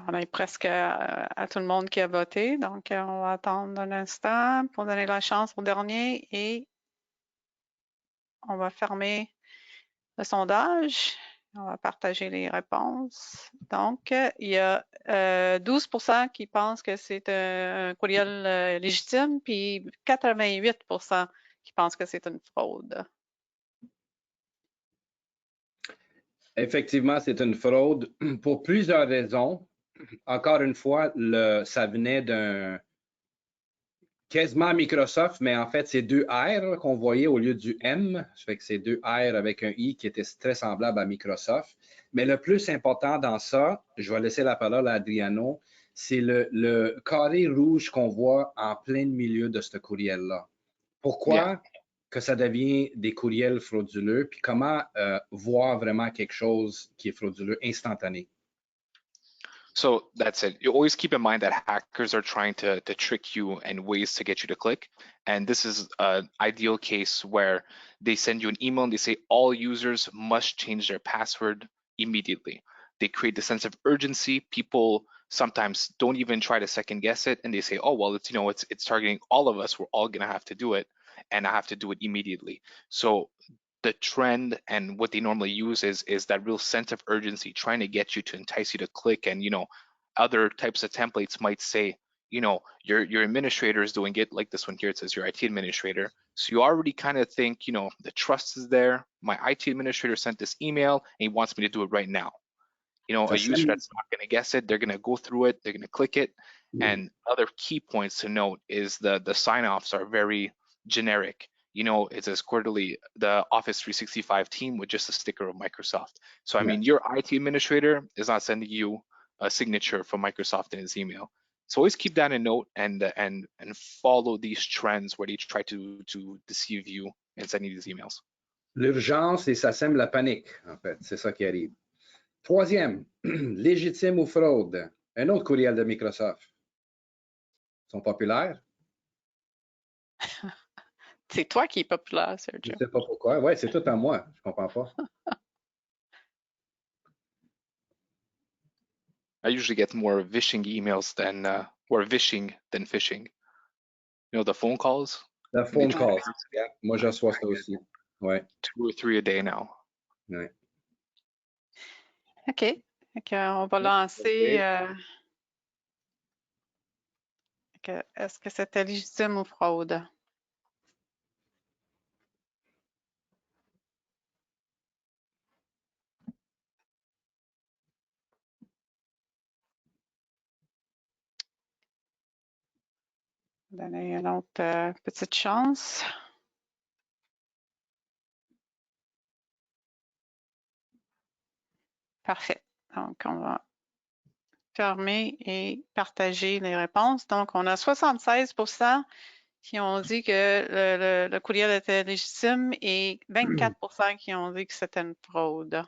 On est presque à tout le monde qui a voté, donc on va attendre un instant pour donner la chance au dernier et on va fermer le sondage. On va partager les réponses. Donc, il y a 12% qui pensent que c'est un courriel légitime, puis 88% qui pensent que c'est une fraude. Effectivement, c'est une fraude pour plusieurs raisons. Encore une fois, ça venait d'un quasiment Microsoft, mais en fait, c'est deux R qu'on voyait au lieu du M. Ça fait que c'est deux R avec un I qui était très semblable à Microsoft. Mais le plus important dans ça, je vais laisser la parole à Adriano, c'est le carré rouge qu'on voit en plein milieu de ce courriel-là. Pourquoi que ça devient des courriels frauduleux, puis comment voir vraiment quelque chose qui est frauduleux instantané? So that's it. You always keep in mind that hackers are trying to trick you and ways to get you to click. And this is an ideal case where they send you an email and they say all users must change their password immediately. They create the sense of urgency. People sometimes don't even try to second guess it, and they say, "Oh well, it's targeting all of us. We're all gonna have to do it, and I have to do it immediately." So the trend and what they normally use is that real sense of urgency, trying to get you to entice you to click. And other types of templates might say, your administrator is doing it, like this one here. It says your IT administrator. So you already kind of think, the trust is there. My IT administrator sent this email and he wants me to do it right now. A user that's not going to guess it, they're going to go through it, they're going to click it. And other key points to note is the sign-offs are very generic. It says quarterly, the Office 365 team with just a sticker of Microsoft. So I mean, your IT administrator is not sending you a signature from Microsoft in his email. So always keep that in note and follow these trends where they try to deceive you in sending these emails. L'urgence et ça sème la panique, en fait. C'est ça qui arrive. Troisième, légitime ou fraude? Un autre courriel de Microsoft. Ils sont populaires? C'est toi qui es populaire, Je Sergio. ne sais pas pourquoi. Oui, c'est tout à moi. Je ne comprends pas. I usually get more vishing emails than phishing. The phone calls. The phone calls. Yeah. Moi, je reçois ça aussi. Ouais. 2 or 3 a day now. Ouais. OK. On va lancer. Est-ce que c'était légitime ou fraude? Donner une autre petite chance. Parfait. Donc, on va fermer et partager les réponses. Donc, on a 76% qui ont dit que le courriel était légitime et 24% qui ont dit que c'était une fraude.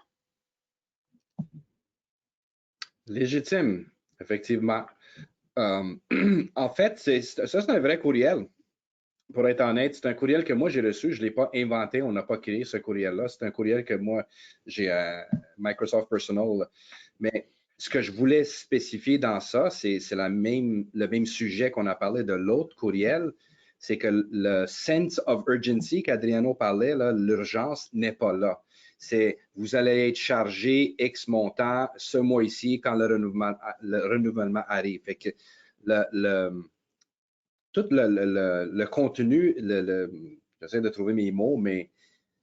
Légitime, effectivement. En fait, c'est un vrai courriel. Pour être honnête, c'est un courriel que moi j'ai reçu. Je ne l'ai pas inventé. On n'a pas créé ce courriel-là. C'est un courriel que moi j'ai à Microsoft Personal. Mais ce que je voulais spécifier dans ça, c'est le même sujet qu'on a parlé de l'autre courriel. C'est que le sense of urgency qu'Adriano parlait, l'urgence n'est pas là. C'est vous allez être chargé X montant ce mois-ci quand le renouvellement arrive. Fait que tout le contenu, j'essaie de trouver mes mots, mais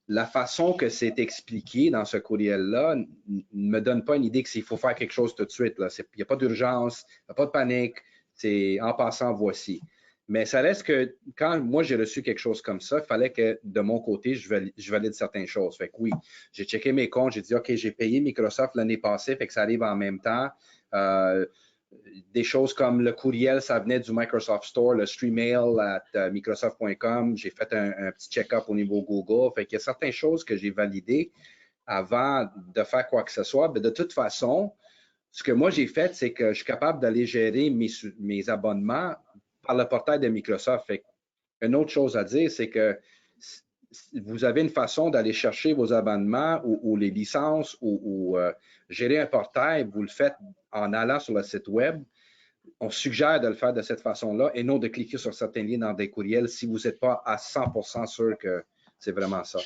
la façon que c'est expliqué dans ce courriel-là ne me donne pas une idée qu'il faut faire quelque chose tout de suite. Il n'y a pas d'urgence, il n'y a pas de panique, c'est en passant, voici. Mais ça reste que quand moi j'ai reçu quelque chose comme ça, il fallait que de mon côté, je valide certaines choses. Fait que oui, j'ai checké mes comptes, j'ai dit OK, j'ai payé Microsoft l'année passée, fait que ça arrive en même temps. des choses comme le courriel, ça venait du Microsoft Store, le streammail@microsoft.com. J'ai fait un petit check-up au niveau Google. Fait qu'il y a certaines choses que j'ai validées avant de faire quoi que ce soit. Mais de toute façon, ce que moi j'ai fait, c'est que je suis capable d'aller gérer mes abonnements par le portail de Microsoft. Fait une autre chose à dire, c'est que vous avez une façon d'aller chercher vos abonnements ou les licences ou gérer un portail, vous le faites en allant sur le site web. On suggère de le faire de cette façon-là et non de cliquer sur certains liens dans des courriels si vous n'êtes pas à 100% sûr que c'est vraiment ça.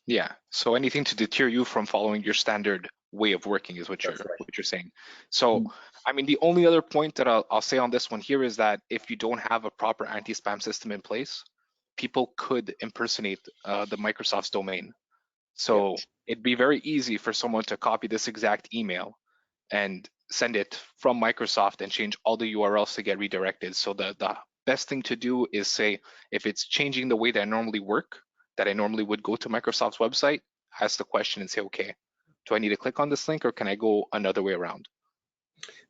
Yeah, so anything to deter you from following your standard way of working is what you're saying. So, I mean, the only other point that I'll say on this one here is that if you don't have a proper anti-spam system in place, people could impersonate the Microsoft's domain. So it'd be very easy for someone to copy this exact email and send it from Microsoft and change all the URLs to get redirected. So the best thing to do is say, if it's changing the way that I normally work, that I normally would go to Microsoft's website, ask the question and say, okay, do I need to click on this link or can I go another way around?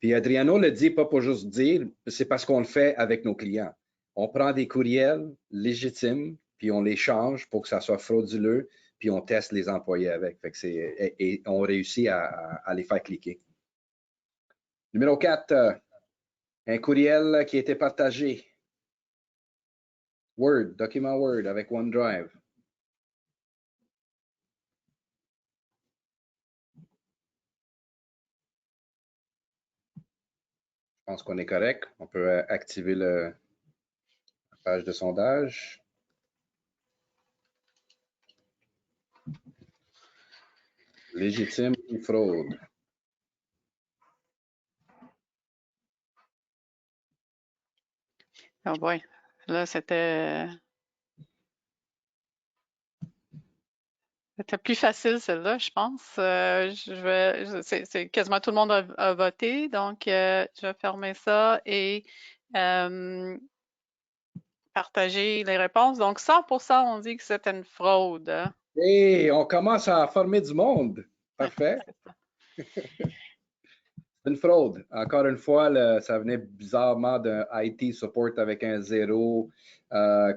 Puis Adriano le dit pas pour juste dire, c'est parce qu'on le fait avec nos clients. On prend des courriels légitimes, puis on les change pour que ça soit frauduleux, puis on teste les employés avec. Fait que et on réussit à les faire cliquer. Numéro 4, un courriel qui a été partagé. Word, document Word avec OneDrive. Je pense qu'on est correct. On peut activer la page de sondage. Légitime ou fraude? Oh boy, là c'était plus facile celle-là, je pense. C'est quasiment tout le monde a voté, donc je vais fermer ça et partager les réponses. Donc 100% on dit que c'est une fraude. Hein? Hey, on commence à former du monde. Parfait. C'est une fraude. Encore une fois, ça venait bizarrement d'un IT support avec un 0.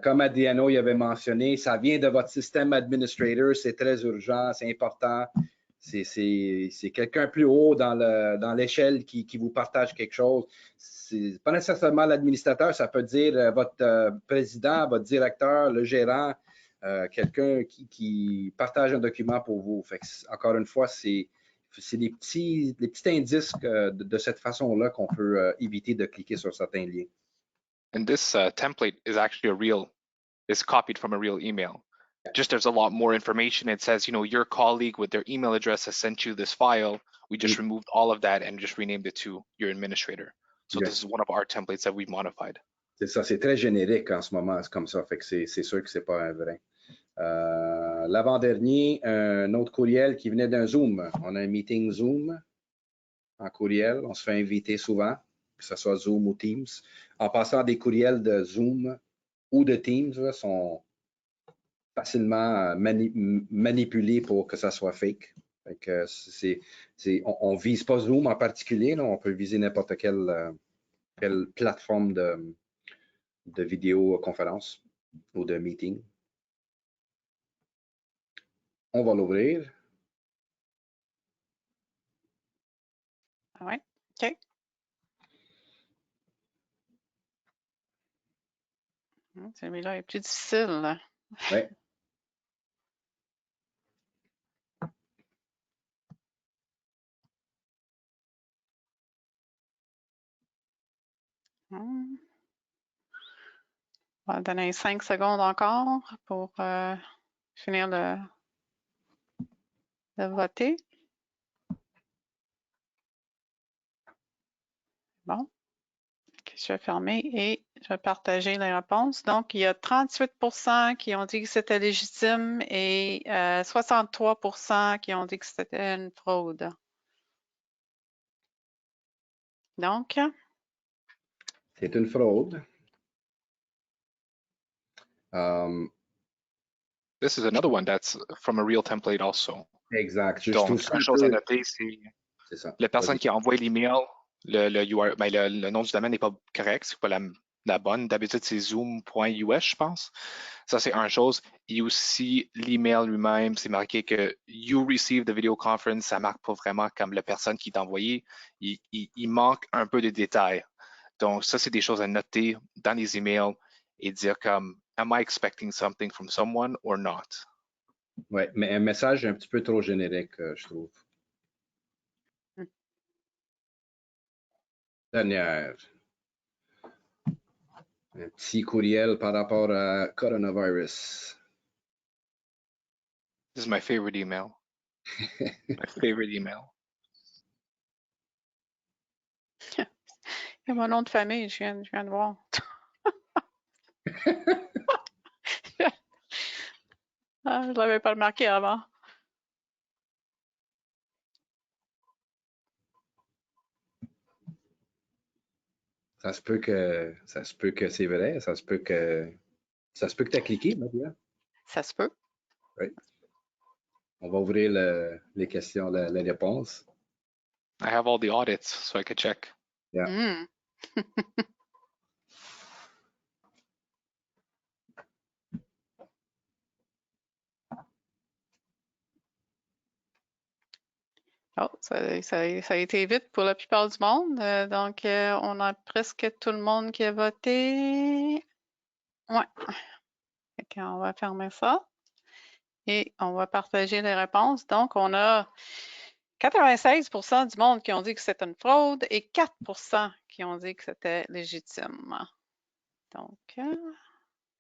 Comme Adriano y avait mentionné, ça vient de votre système administrator. C'est très urgent, c'est important. C'est quelqu'un plus haut dans l'échelle qui vous partage quelque chose. C'est pas nécessairement l'administrateur, ça peut dire votre président, votre directeur, le gérant, quelqu'un qui partage un document pour vous. Fait que, encore une fois, c'est des petits indices de cette façon-là qu'on peut éviter de cliquer sur certains liens. And this template is actually is copied from a real email. Just there's a lot more information. It says, your colleague with their email address has sent you this file. We just removed all of that and just renamed it to your administrator. So this is one of our templates that we've modified. C'est ça, c'est très générique en ce moment, c'est comme ça. Fait que c'est sûr que c'est pas un vrai. L'avant-dernier, un autre courriel qui venait d'un Zoom. On a un meeting Zoom en courriel. On se fait inviter souvent, que ce soit Zoom ou Teams. En passant, des courriels de Zoom ou de Teams là, sont facilement manipulés pour que ça soit fake. Fait que on ne vise pas Zoom en particulier. Là, on peut viser n'importe quelle plateforme de vidéoconférence ou de meeting. On va l'ouvrir. Oui, OK. Celui-là est plus difficile. Oui. On va donner 5 secondes encore pour finir de voter. Bon. Je vais fermer et je vais partager les réponses. Donc, il y a 38% qui ont dit que c'était légitime et 63% qui ont dit que c'était une fraude. Donc, c'est une fraude. This is another one that's from a real template also. Exact. Donc, la chose à noter, c'est la personne qui envoie l'email Le URL, ben, le nom du domaine n'est pas correct, c'est pas la bonne. D'habitude, c'est zoom.us, je pense. Ça, c'est une chose. Et aussi, l'email lui-même, c'est marqué que you receive the video conference. Ça marque pas vraiment comme la personne qui t'a envoyé. Il manque un peu de détails. Donc, ça, c'est des choses à noter dans les emails et dire comme, am I expecting something from someone or not? Oui, mais un message un petit peu trop générique, je trouve. Dernière. Un petit courriel par rapport à coronavirus. This is my favorite email. My favorite email. C'est mon nom de famille, je viens de voir. Ah, je ne l'avais pas remarqué avant. Ça se peut que c'est vrai, ça se peut que tu as cliqué, Nadia. Ça se peut. Oui. On va ouvrir les questions, les réponses. I have all the audits, so I could check. Yeah. Mm. Oh, ça a été vite pour la plupart du monde. Donc, on a presque tout le monde qui a voté. Ouais. On va fermer ça. Et on va partager les réponses. Donc, on a 96% du monde qui ont dit que c'était une fraude et 4% qui ont dit que c'était légitime. Donc,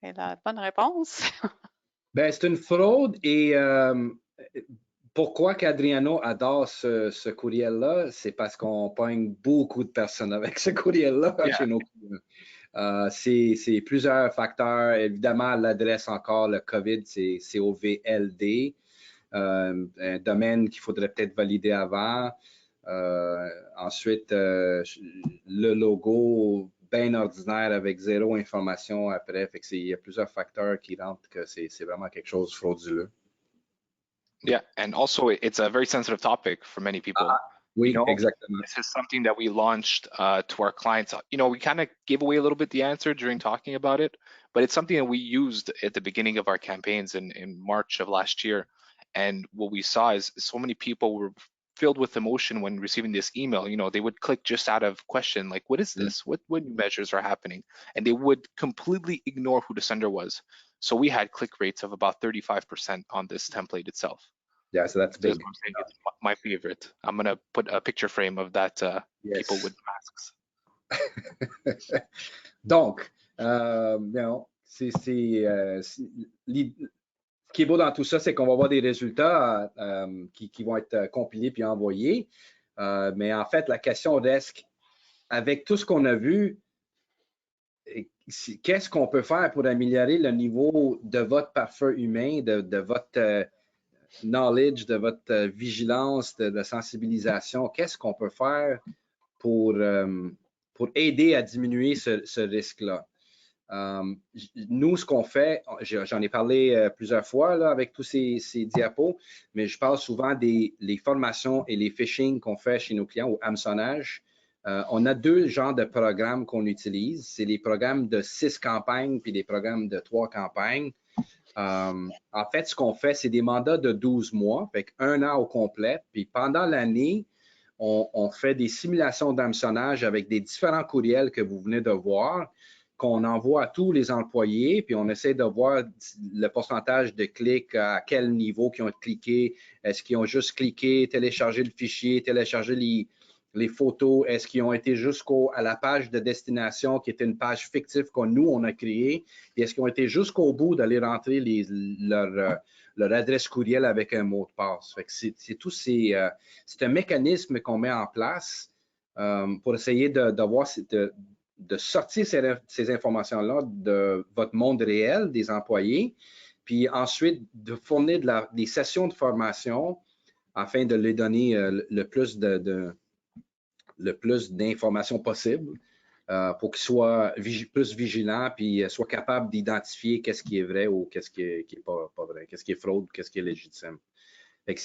c'est la bonne réponse. Ben, c'est une fraude et pourquoi qu'Adriano adore ce courriel-là? C'est parce qu'on pogne beaucoup de personnes avec ce courriel-là Yeah. chez nos clients. C'est plusieurs facteurs. Évidemment, l'adresse encore, le COVID, c'est COVLD. Un domaine qu'il faudrait peut-être valider avant. Ensuite, le logo bien ordinaire avec zéro information après. Fait que il y a plusieurs facteurs qui rentrent que c'est vraiment quelque chose de frauduleux. Yeah, and also it's a very sensitive topic for many people. Oui, You know, exactement. this is something that we launched to our clients. You know, we kind of gave away a little bit the answer during talking about it, but it's something that we used at the beginning of our campaigns in March of last year. And what we saw is so many people were filled with emotion when receiving this email. You know, they would click just out of question, like, what is this? What new measures are happening? And they would completely ignore who the sender was. So we had click rates of about 35% on this template itself. Yeah, so that's So big. that's what I'm saying. It's my favorite. I'm gonna put a picture frame of that Yes. people with masks. Donc, ce qui est beau dans tout ça, c'est qu'on va avoir des résultats qui vont être compilés puis envoyés. Mais en fait, la question reste, avec tout ce qu'on a vu, qu'est-ce qu'on peut faire pour améliorer le niveau de votre parfum humain, de votre knowledge, de votre vigilance, de sensibilisation? Qu'est-ce qu'on peut faire pour aider à diminuer ce risque-là? Nous, ce qu'on fait, j'en ai parlé plusieurs fois là, avec tous ces diapos, mais je parle souvent des formations et les phishing qu'on fait chez nos clients au hameçonnage. On a deux genres de programmes qu'on utilise. C'est les programmes de 6 campagnes puis des programmes de 3 campagnes. En fait, ce qu'on fait, c'est des mandats de 12 mois, fait un an au complet. Puis pendant l'année, on fait des simulations d'hameçonnage avec des différents courriels que vous venez de voir, qu'on envoie à tous les employés, puis on essaie de voir le pourcentage de clics, à quel niveau qu'ils ont cliqué, est-ce qu'ils ont juste cliqué, téléchargé le fichier, téléchargé les photos, est-ce qu'ils ont été jusqu'à la page de destination qui était une page fictive on a créée, et est-ce qu'ils ont été jusqu'au bout d'aller rentrer leur adresse courriel avec un mot de passe. C'est un mécanisme qu'on met en place pour essayer de sortir ces informations-là de votre monde réel des employés, puis ensuite de fournir des sessions de formation afin de les donner le plus d'informations possible pour qu'ils soient plus vigilants puis soient capables d'identifier qu'est-ce qui est vrai ou qu'est-ce qui est pas vrai, qu'est-ce qui est fraude, qu'est-ce qui est légitime. Fait que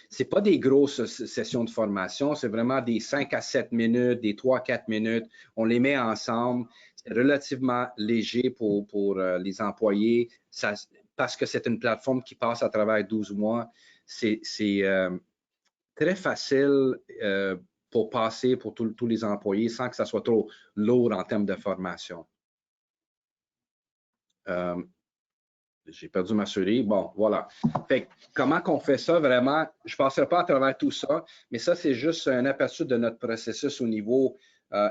c'est pas des grosses sessions de formation, c'est vraiment des 5 à 7 minutes, des 3 à 4 minutes. On les met ensemble. C'est relativement léger pour les employés. Parce que c'est une plateforme qui passe à travers 12 mois, c'est très facile pour passer pour tous les employés sans que ça soit trop lourd en termes de formation. J'ai perdu ma souris. Bon, voilà. Fait que, comment qu'on fait ça vraiment? Je ne passerai pas à travers tout ça, mais ça, c'est juste un aperçu de notre processus au niveau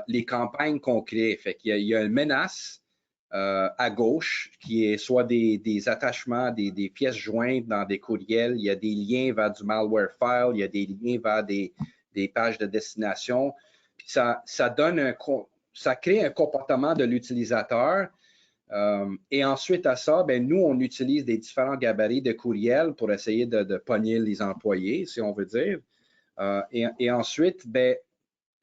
les campagnes qu'on crée. Fait qu'il y a une menace à gauche qui est soit des attachements, des pièces jointes dans des courriels. Il y a des liens vers du malware file, il y a des liens vers des pages de destination. Puis ça crée un comportement de l'utilisateur. Et ensuite à ça, ben, nous, on utilise des différents gabarits de courriel pour essayer de pogner les employés, si on veut dire. Et ensuite, ben,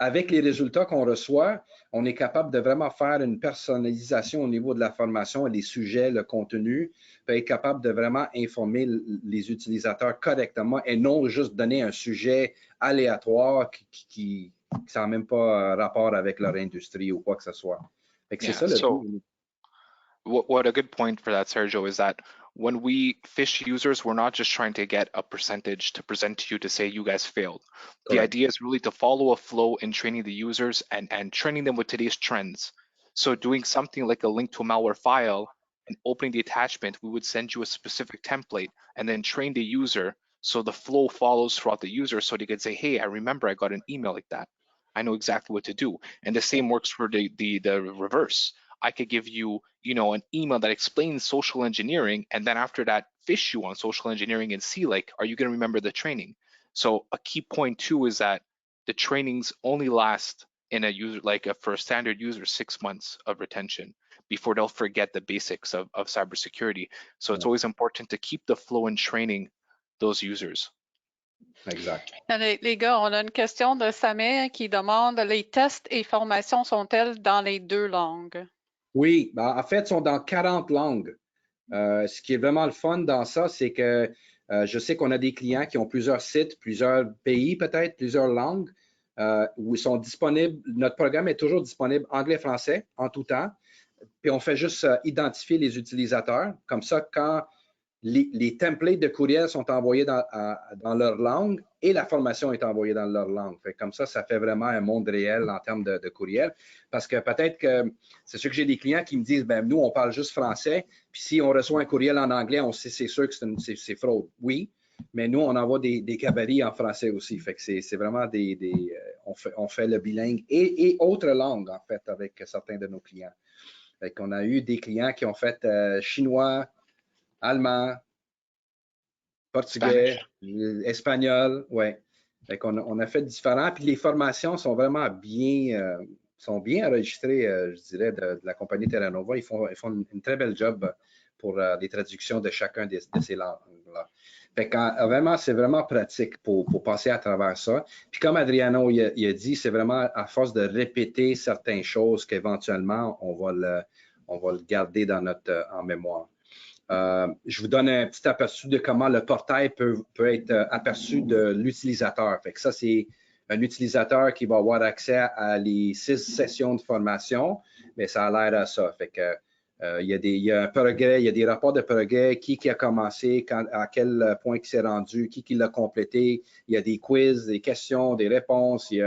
avec les résultats qu'on reçoit, on est capable de vraiment faire une personnalisation au niveau de la formation et des sujets, le contenu, pour être capable de vraiment informer les utilisateurs correctement et non juste donner un sujet aléatoire qui n'a même pas rapport avec leur industrie ou quoi que ce soit. C'est ça le but. What a good point for that, Sergio, is that when we phish users, we're not just trying to get a percentage to present to you to say you guys failed. Correct. The idea is really to follow a flow in training the users and training them with today's trends. So doing something like a link to a malware file and opening the attachment, we would send you a specific template and then train the user so the flow follows throughout the user so they could say, hey, I remember I got an email like that. I know exactly what to do. And the same works for the reverse. I could give you, an email that explains social engineering, and then after that, phish you on social engineering and see, like, are you going to remember the training? So a key point too is that the trainings only last in a user, for a standard user, 6 months of retention before they'll forget the basics of cybersecurity. So it's always important to keep the flow in training those users. Exact. Les gars, on a une question de Samer qui demande, les tests et formations sont-elles dans les 2 langues? Oui, ben, en fait, ils sont dans 40 langues. Ce qui est vraiment le fun dans ça, c'est que je sais qu'on a des clients qui ont plusieurs sites, plusieurs pays peut-être, plusieurs langues, où ils sont disponibles. Notre programme est toujours disponible anglais-français en tout temps. Puis on fait juste identifier les utilisateurs. Comme ça, quand les templates de courriel sont envoyés dans leur langue et la formation est envoyée dans leur langue. Fait comme ça fait vraiment un monde réel en termes de courriel. Parce que peut-être que c'est sûr que j'ai des clients qui me disent, ben nous, on parle juste français, puis si on reçoit un courriel en anglais, on sait, c'est sûr que c'est fraude. Oui, mais nous, on envoie des gabarits en français aussi. Fait que c'est vraiment on fait le bilingue et autres langues, en fait, avec certains de nos clients. Fait qu'on a eu des clients qui ont fait chinois, allemand, portugais, espagnol, ouais. Fait qu'on on a fait différents. Puis les formations sont vraiment bien enregistrées, je dirais, de la compagnie Terra Nova. Ils font une très belle job pour les traductions de chacun de ces langues-là. Fait que vraiment, c'est vraiment pratique pour passer à travers ça. Puis comme Adriano il a dit, c'est vraiment à force de répéter certaines choses qu'éventuellement, on va le garder en mémoire. Je vous donne un petit aperçu de comment le portail peut être aperçu de l'utilisateur. Fait que ça, c'est un utilisateur qui va avoir accès à les 6 sessions de formation, mais ça a l'air à ça. Fait que il y a un progrès, il y a des rapports de progrès, qui a commencé, à quel point il s'est rendu, qui l'a complété. Il y a des quiz, des questions, des réponses, il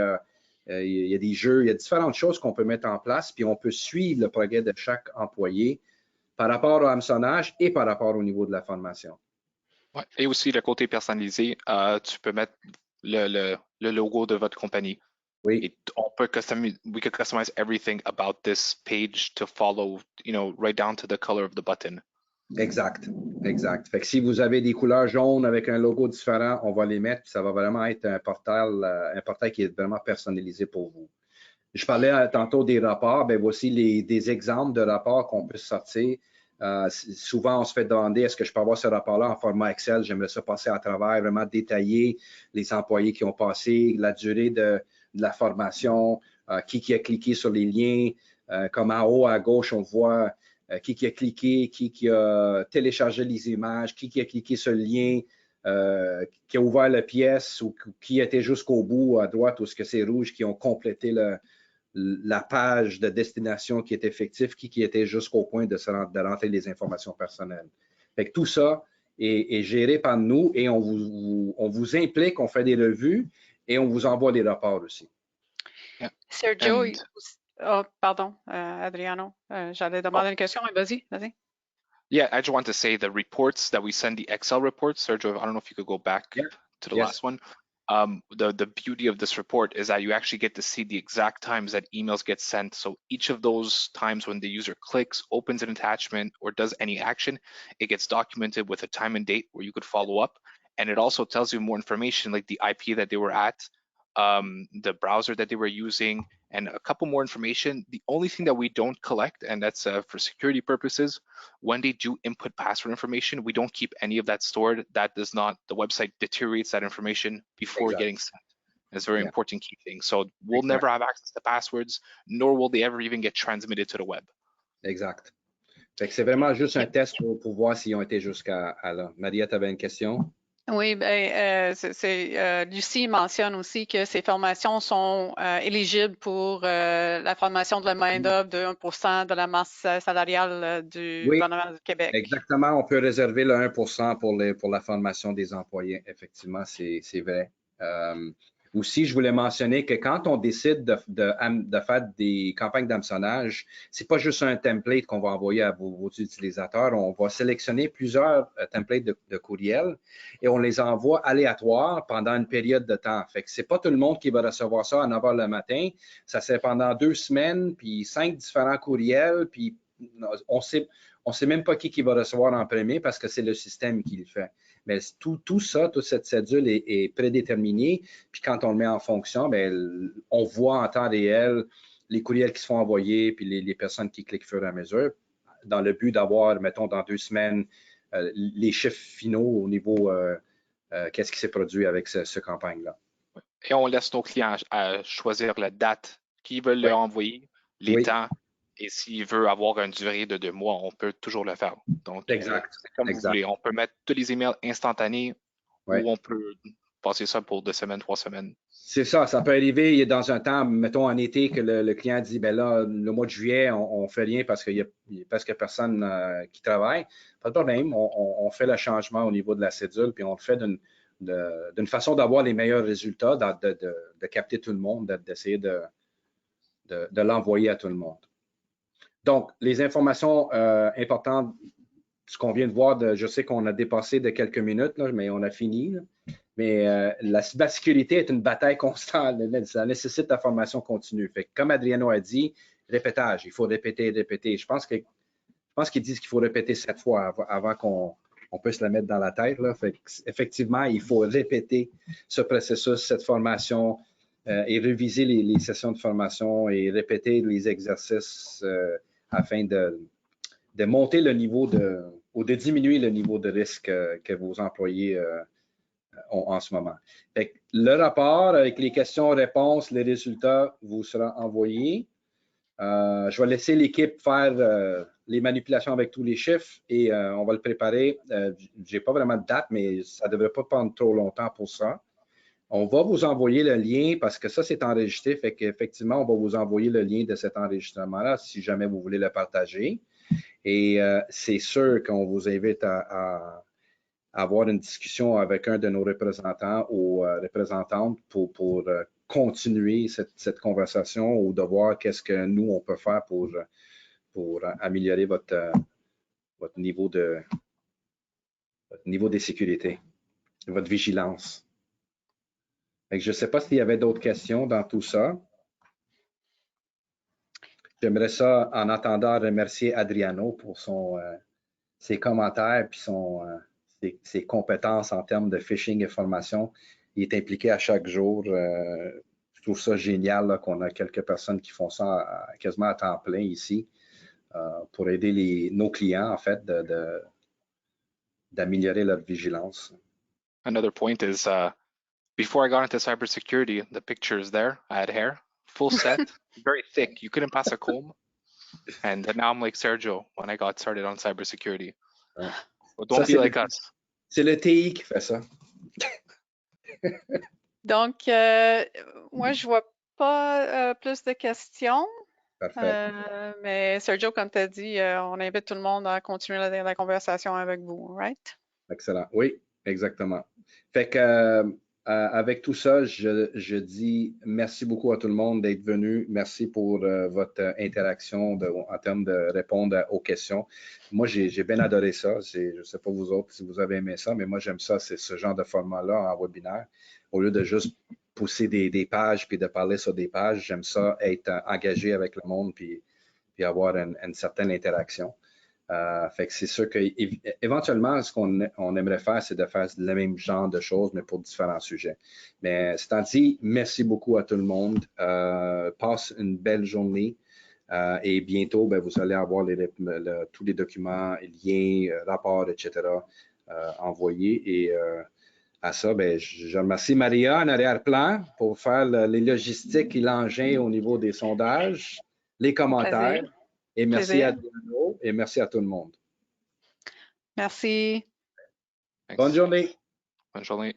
y a des jeux, il y a différentes choses qu'on peut mettre en place, puis on peut suivre le progrès de chaque employé par rapport au hameçonnage et par rapport au niveau de la formation. Ouais. Et aussi le côté personnalisé, tu peux mettre le logo de votre compagnie. Oui. Et we could customize everything about this page to follow, right down to the color of the button. Exact. Fait que si vous avez des couleurs jaunes avec un logo différent, on va les mettre, puis ça va vraiment être un portail qui est vraiment personnalisé pour vous. Je parlais tantôt des rapports, bien voici des exemples de rapports qu'on peut sortir. Souvent, on se fait demander, est-ce que je peux avoir ce rapport-là en format Excel? J'aimerais ça passer à travers, vraiment détailler les employés qui ont passé, la durée de la formation, qui a cliqué sur les liens, comme en haut à gauche, on voit qui a cliqué, qui a téléchargé les images, qui a cliqué sur le lien, qui a ouvert la pièce ou qui était jusqu'au bout à droite ou ce que c'est rouge, qui ont complété la page de destination qui est effective, qui était jusqu'au point de rentrer les informations personnelles. Fait que tout ça est géré par nous et on vous implique, on fait des revues et on vous envoie des rapports aussi. Yeah. Sergio, oh, pardon, Adriano, j'allais demander une question, mais vas-y. Yeah, I just want to say the reports that we send, the Excel reports, Sergio, I don't know if you could go back to the last one. The beauty of this report is that you actually get to see the exact times that emails get sent. So each of those times when the user clicks, opens an attachment, or does any action, it gets documented with a time and date where you could follow up. And it also tells you more information like the IP that they were at, the browser that they were using, and a couple more information. The only thing that we don't collect, and that's for security purposes, when they do input password information, we don't keep any of that stored. That does not, the website deteriorates that information before getting sent. It's a very important key thing. So we'll never have access to passwords, nor will they ever even get transmitted to the web. Exact. C'est vraiment juste un test pour voir s'ils ont été jusqu'à là. Maria, tu avais une question? Oui, Lucie mentionne aussi que ces formations sont éligibles pour la formation de la main-d'œuvre de 1% de la masse salariale du gouvernement du Québec. Exactement, on peut réserver le 1% pour la formation des employés. Effectivement, c'est vrai. Aussi, je voulais mentionner que quand on décide de faire des campagnes d'hameçonnage, c'est pas juste un template qu'on va envoyer à vos utilisateurs. On va sélectionner plusieurs templates de courriel et on les envoie aléatoires pendant une période de temps. Fait que c'est pas tout le monde qui va recevoir ça à 9 h le matin. Ça c'est pendant 2 semaines, puis 5 différents courriels, puis on sait même pas qui va recevoir en premier parce que c'est le système qui le fait. Mais tout ça, toute cette cédule est prédéterminée. Puis quand on le met en fonction, bien, on voit en temps réel les courriels qui se font envoyer puis les personnes qui cliquent au fur et à mesure dans le but d'avoir, mettons, dans 2 semaines, les chiffres finaux au niveau qu'est-ce qui s'est produit avec ce campagne-là. Et on laisse nos clients choisir la date qu'ils veulent leur envoyer, les temps. Et s'il veut avoir une durée de 2 mois, on peut toujours le faire. Donc, comme vous voulez, on peut mettre tous les emails instantanés ou on peut passer ça pour 2 semaines, 3 semaines. C'est ça, ça peut arriver. Il y a dans un temps, mettons en été, que le client dit, ben là, le mois de juillet, on ne fait rien parce qu'il y a presque personne qui travaille. Pas de problème, on fait le changement au niveau de la cédule, puis on le fait d'une façon d'avoir les meilleurs résultats, de capter tout le monde, d'essayer de l'envoyer à tout le monde. Donc, les informations importantes, ce qu'on vient de voir, je sais qu'on a dépassé de quelques minutes, là, mais on a fini. Là. Mais la cybersécurité est une bataille constante. Ça nécessite la formation continue. Fait que, comme Adriano a dit, répétage, il faut répéter. Je pense qu'ils disent qu'il faut répéter 7 fois avant qu'on puisse la mettre dans la tête. Là. Fait que, effectivement, il faut répéter ce processus, cette formation et réviser les sessions de formation et répéter les exercices afin de monter le niveau ou de diminuer le niveau de risque que vos employés ont en ce moment. Fait que le rapport avec les questions-réponses, les résultats vous sera envoyé. Je vais laisser l'équipe faire les manipulations avec tous les chiffres et on va le préparer. Je n'ai pas vraiment de date, mais ça ne devrait pas prendre trop longtemps pour ça. On va vous envoyer le lien parce que ça, c'est enregistré. Fait qu'effectivement, on va vous envoyer le lien de cet enregistrement-là si jamais vous voulez le partager. Et c'est sûr qu'on vous invite à avoir une discussion avec un de nos représentants ou représentantes pour continuer cette conversation ou de voir qu'est-ce que nous, on peut faire pour améliorer votre niveau de sécurité, votre vigilance. Je ne sais pas s'il y avait d'autres questions dans tout ça. J'aimerais ça, en attendant, remercier Adriano pour ses commentaires et ses compétences en termes de phishing et formation. Il est impliqué à chaque jour. Je trouve ça génial qu'on a quelques personnes qui font ça quasiment à temps plein ici pour aider nos clients, en fait, d'améliorer leur vigilance. Another point is, before I got into cybersecurity, the picture is there. I had hair, full set, very thick. You couldn't pass a comb. And now I'm like Sergio when I got started on cybersecurity. So don't be like us. C'est le TI qui fait ça. Donc, moi, je vois pas plus de questions. Parfait. Mais Sergio, comme tu as dit, on invite tout le monde à continuer la conversation avec vous, right? Excellent. Oui, exactement. Fait que, avec tout ça, je dis merci beaucoup à tout le monde d'être venu. Merci pour votre interaction en termes de répondre aux questions. Moi, j'ai bien adoré ça. Je ne sais pas vous autres si vous avez aimé ça, mais moi, j'aime ça. C'est ce genre de format-là en webinaire. Au lieu de juste pousser des pages puis de parler sur des pages, j'aime ça être engagé avec le monde puis avoir une certaine interaction. Fait que c'est sûr qu'éventuellement, ce qu'on aimerait faire, c'est de faire le même genre de choses, mais pour différents sujets. Mais c'est dit, merci beaucoup à tout le monde. Passe une belle journée. Et bientôt, ben, vous allez avoir tous les documents, liens, rapports, etc. Envoyés. Et à ça, ben, je remercie Maria en arrière-plan pour faire les logistiques et l'engin au niveau des sondages, les commentaires. Et merci à Diano et merci à tout le monde. Merci. Bonne journée. Bonne journée.